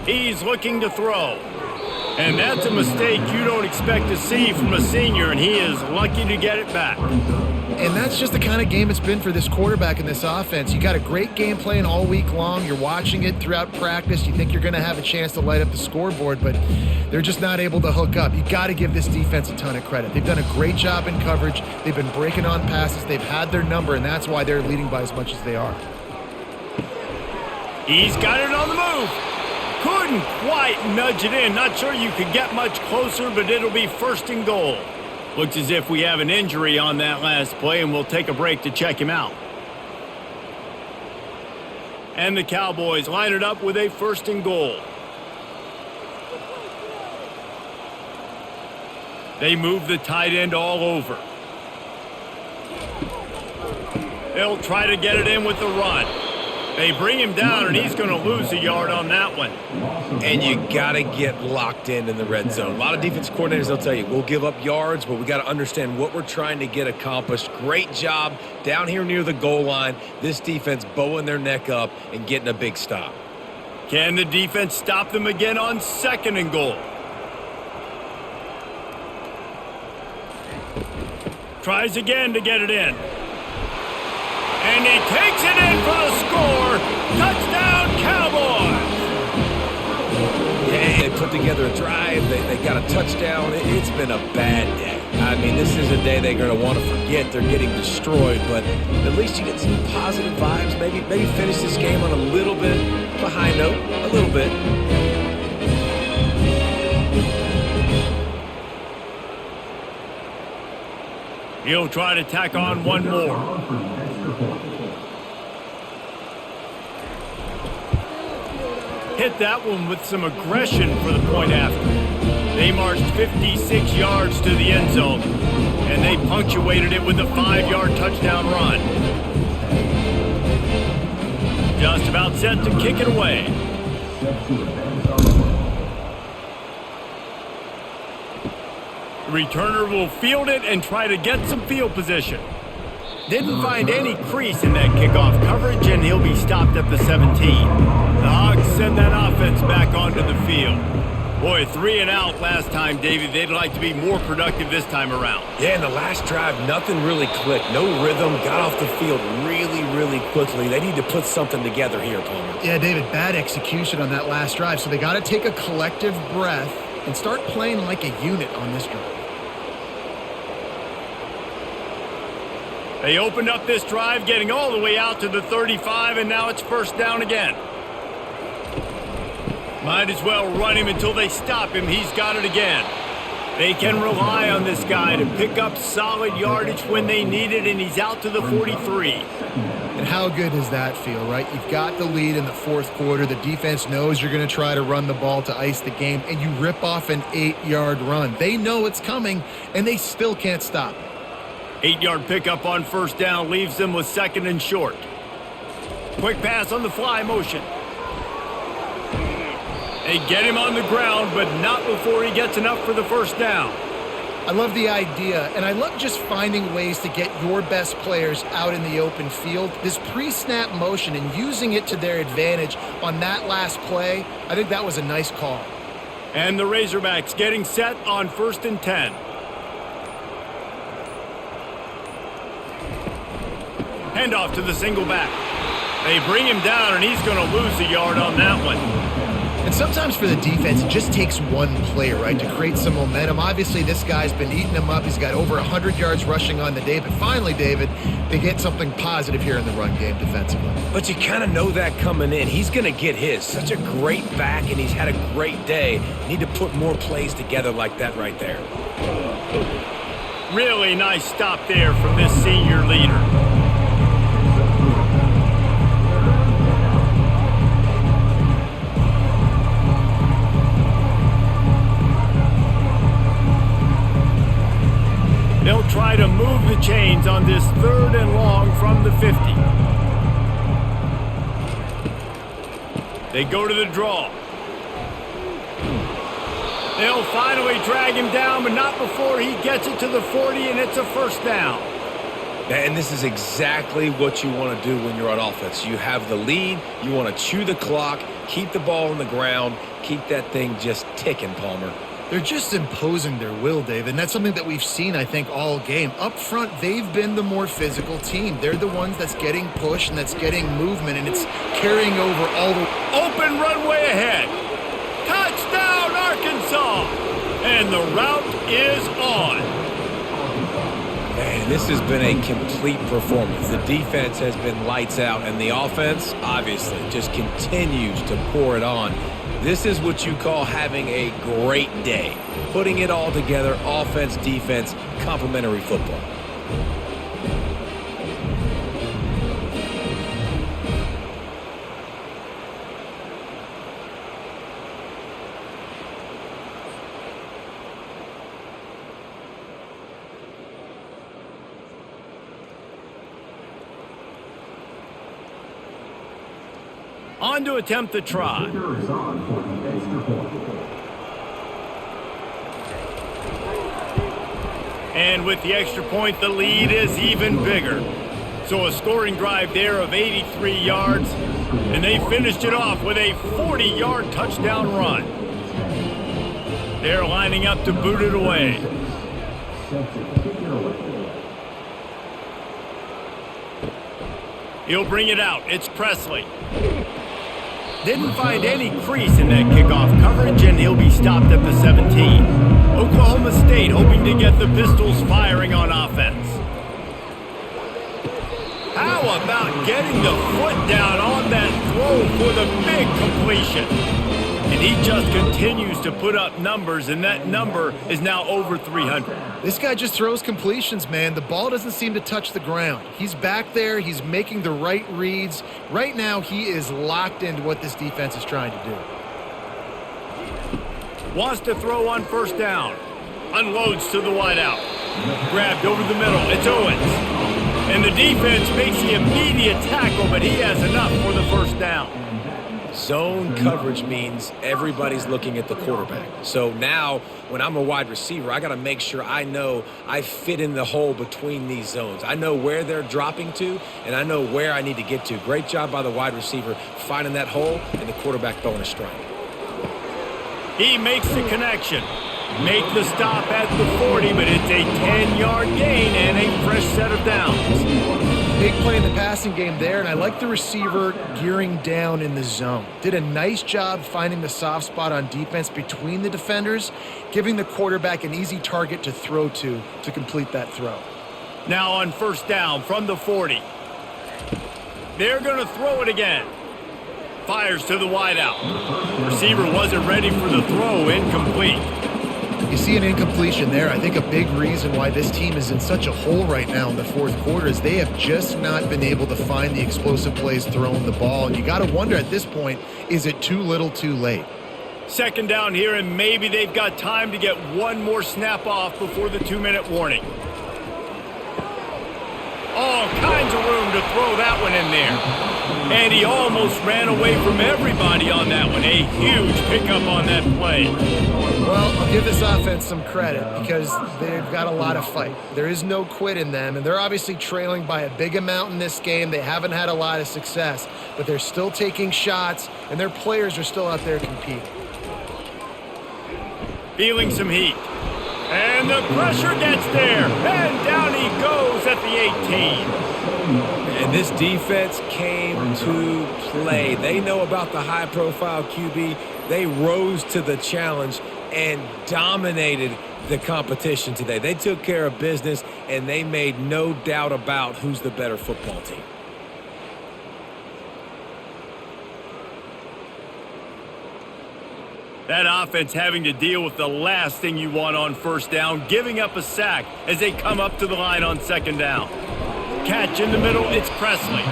He's looking to throw. And that's a mistake you don't expect to see from a senior, and he is lucky to get it back. And that's just the kind of game it's been for this quarterback in this offense. You got a great game plan all week long. You're watching it throughout practice. You think you're going to have a chance to light up the scoreboard, but they're just not able to hook up. You got to give this defense a ton of credit. They've done a great job in coverage. They've been breaking on passes. They've had their number, and that's why they're leading by as much as they are. He's got it on the move. Couldn't quite nudge it in. Not sure you could get much closer, but it'll be 1st and goal. Looks as if we have an injury on that last play, and we'll take a break to check him out. And the Cowboys line it up with a 1st and goal. They move the tight end all over. They'll try to get it in with the run. They bring him down, and he's going to lose a yard on that one. And you got to get locked in the red zone. A lot of defense coordinators, they'll tell you, we'll give up yards, but we got to understand what we're trying to get accomplished. Great job down here near the goal line. This defense bowing their neck up and getting a big stop. Can the defense stop them again on 2nd and goal? Tries again to get it in. And he takes it in for the score. Touchdown, Cowboys! Yeah, they put together a drive. They got a touchdown. It's been a bad day. I mean, this is a day they're going to want to forget. They're getting destroyed, but at least you get some positive vibes. Maybe finish this game on a little bit of a high note. A little bit. He'll try to tack on one more. Hit that one with some aggression for the point after. They marched 56 yards to the end zone, and they punctuated it with a 5-yard touchdown run. Just about set to kick it away. Set to advance on the play. Returner will field it and try to get some field position. Didn't find any crease in that kickoff coverage, and he'll be stopped at the 17. The Hogs send that offense back onto the field. Boy, 3 and out last time, David. They'd like to be more productive this time around. Yeah, in the last drive, nothing really clicked. No rhythm, got off the field really quickly. They need to put something together here, Palmer. Yeah, David, bad execution on that last drive, so they got to take a collective breath and start playing like a unit on this drive. They opened up this drive, getting all the way out to the 35, and now it's first down again. Might as well run him until they stop him. He's got it again. They can rely on this guy to pick up solid yardage when they need it, and he's out to the 43. And how good does that feel, right? You've got the lead in the fourth quarter. The defense knows you're going to try to run the ball to ice the game, and you rip off an 8-yard run. They know it's coming, and they still can't stop it. 8-yard pickup on first down leaves them with second and short. Quick pass on the fly motion. They get him on the ground, but not before he gets enough for the first down. I love the idea, and I love just finding ways to get your best players out in the open field. This pre-snap motion and using it to their advantage on that last play, I think that was a nice call. And the Razorbacks getting set on first and 10. Handoff to the single back. They bring him down, and he's going to lose a yard on that one. And sometimes for the defense, it just takes one player, right, to create some momentum. Obviously, this guy's been eating them up. He's got over 100 yards rushing on the day. But finally, David, they get something positive here in the run game defensively. But you kind of know that coming in. He's going to get his. Such a great back, and he's had a great day. Need to put more plays together like that right there. Really nice stop there from this senior leader. They'll try to move the chains on this third and long from the 50. They go to the draw. They'll finally drag him down, but not before he gets it to the 40, and it's a first down. And this is exactly what you want to do when you're on offense. You have the lead, you want to chew the clock, keep the ball on the ground, keep that thing just ticking, Palmer. They're just imposing their will, David, and that's something that we've seen, I think, all game. Up front, they've been the more physical team. They're the ones that's getting pushed and that's getting movement, and it's carrying over all the... Open runway ahead. Touchdown, Arkansas! And the route is on. Man, this has been a complete performance. The defense has been lights out, and the offense, obviously, just continues to pour it on. This is what you call having a great day. Putting it all together, offense, defense, complementary football. On to attempt the try. Kicker is on for the extra point. And with the extra point, the lead is even bigger. So a scoring drive there of 83 yards, and they finished it off with a 40-yard touchdown run. They're lining up to boot it away. Set to kick it away. He'll bring it out. It's Presley. Didn't find any crease in that kickoff coverage, and he'll be stopped at the 17. Oklahoma State hoping to get the Pistols firing on offense. How about getting the foot down on that throw for the big completion? And he just continues to put up numbers, and that number is now over 300. This guy just throws completions, man. The ball doesn't seem to touch the ground. He's back there. He's making the right reads. Right now, he is locked into what this defense is trying to do. Wants to throw on first down. Unloads to the wideout. Grabbed over the middle. It's Owens. And the defense makes the immediate tackle, but he has enough for the first down. Zone coverage means everybody's looking at the quarterback. So now, when I'm a wide receiver, I got to make sure I know I fit in the hole between these zones. I know where they're dropping to, and I know where I need to get to. Great job by the wide receiver finding that hole, and the quarterback throwing a strike. He makes the connection. Make the stop at the 40, but it's a 10-yard gain and a fresh set of downs. Big play in the passing game there, and I like the receiver gearing down in the zone. Did a nice job finding the soft spot on defense between the defenders, giving the quarterback an easy target to throw to complete that throw. Now on first down from the 40. They're going to throw it again. Fires to the wideout. Receiver wasn't ready for the throw, incomplete. You see an incompletion there. I think a big reason why this team is in such a hole right now in the fourth quarter is they have just not been able to find the explosive plays throwing the ball. And you got to wonder at this point, is it too little too late? Second down here, and maybe they've got time to get one more snap off before the 2-minute warning. All kinds of room to throw that one in there. And he almost ran away from everybody on that one. A huge pickup on that play. Well, I'll give this offense some credit because they've got a lot of fight. There is no quit in them, and they're obviously trailing by a big amount in this game. They haven't had a lot of success, but they're still taking shots, and their players are still out there competing. Feeling some heat. And the pressure gets there. And down he goes at the 18. And this defense came to play. They know about the high-profile QB. They rose to the challenge and dominated the competition today. They took care of business, and they made no doubt about who's the better football team. That offense having to deal with the last thing you want on first down, giving up a sack as they come up to the line on second down. Catch in the middle, it's Presley.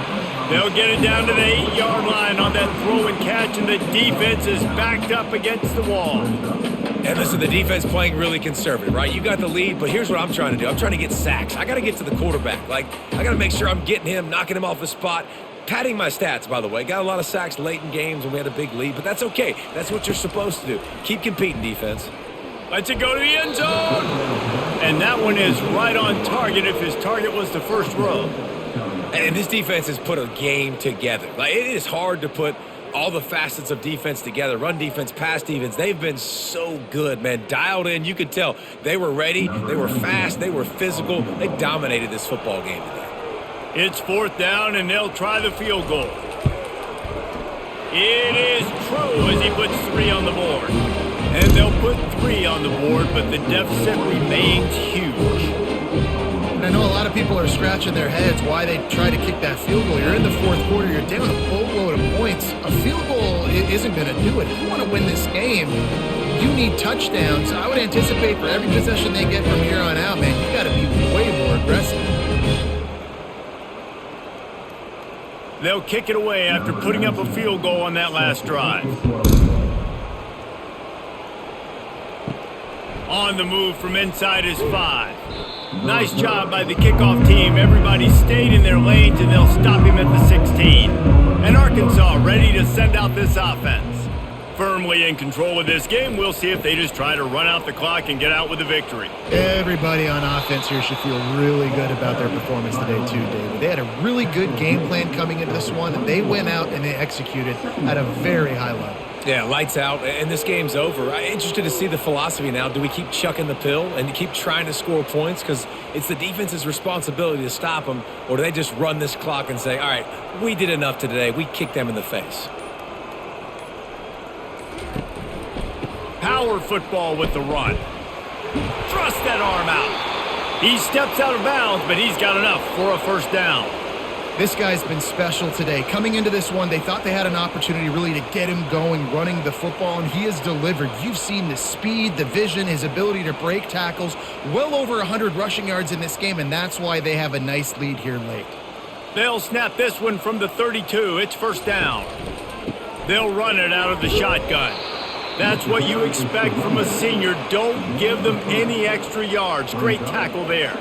They'll get it down to the 8-yard line on that throw and catch, and the defense is backed up against the wall. And listen, the defense playing really conservative, right? You got the lead, but here's what I'm trying to do. I'm trying to get sacks. I got to get to the quarterback. I got to make sure I'm getting him, knocking him off the spot. Padding my stats, by the way. Got a lot of sacks late in games when we had a big lead, but that's okay. That's what you're supposed to do. Keep competing, defense. Lets it go to the end zone. And that one is right on target if his target was the first row. And this defense has put a game together. It is hard to put all the facets of defense together. Run defense, pass defense. They've been so good, man. Dialed in. You could tell they were ready. They were fast. They were physical. They dominated this football game today. It's fourth down, and they'll try the field goal. It is true as he puts 3 on the board. And they'll put 3 on the board, but the deficit remains huge. And I know a lot of people are scratching their heads why they try to kick that field goal. You're in the fourth quarter. You're down a boatload of points. A field goal isn't going to do it. If you want to win this game, you need touchdowns. I would anticipate for every possession they get from here on out, man, you got to be way more aggressive. They'll kick it away after putting up a field goal on that last drive. On the move from inside is 5. Nice job by the kickoff team. Everybody stayed in their lanes, and they'll stop him at the 16. And Arkansas ready to send out this offense. Firmly in control of this game. We'll see if they just try to run out the clock and get out with a victory. Everybody on offense here should feel really good about their performance today too, David. They had a really good game plan coming into this one, and they went out and they executed at a very high level. Yeah, lights out, and this game's over. I'm interested to see the philosophy now. Do we keep chucking the pill and keep trying to score points because it's the defense's responsibility to stop them, or do they just run this clock and say, all right, we did enough today. We kicked them in the face. Power football with the run. Thrust that arm out. He steps out of bounds, but he's got enough for a first down. This guy's been special today. Coming into this one, they thought they had an opportunity really to get him going, running the football, and he has delivered. You've seen the speed, the vision, his ability to break tackles. Well over 100 rushing yards in this game, and that's why they have a nice lead here late. They'll snap this one from the 32. It's first down. They'll run it out of the shotgun. That's what you expect from a senior. Don't give them any extra yards. Great tackle there.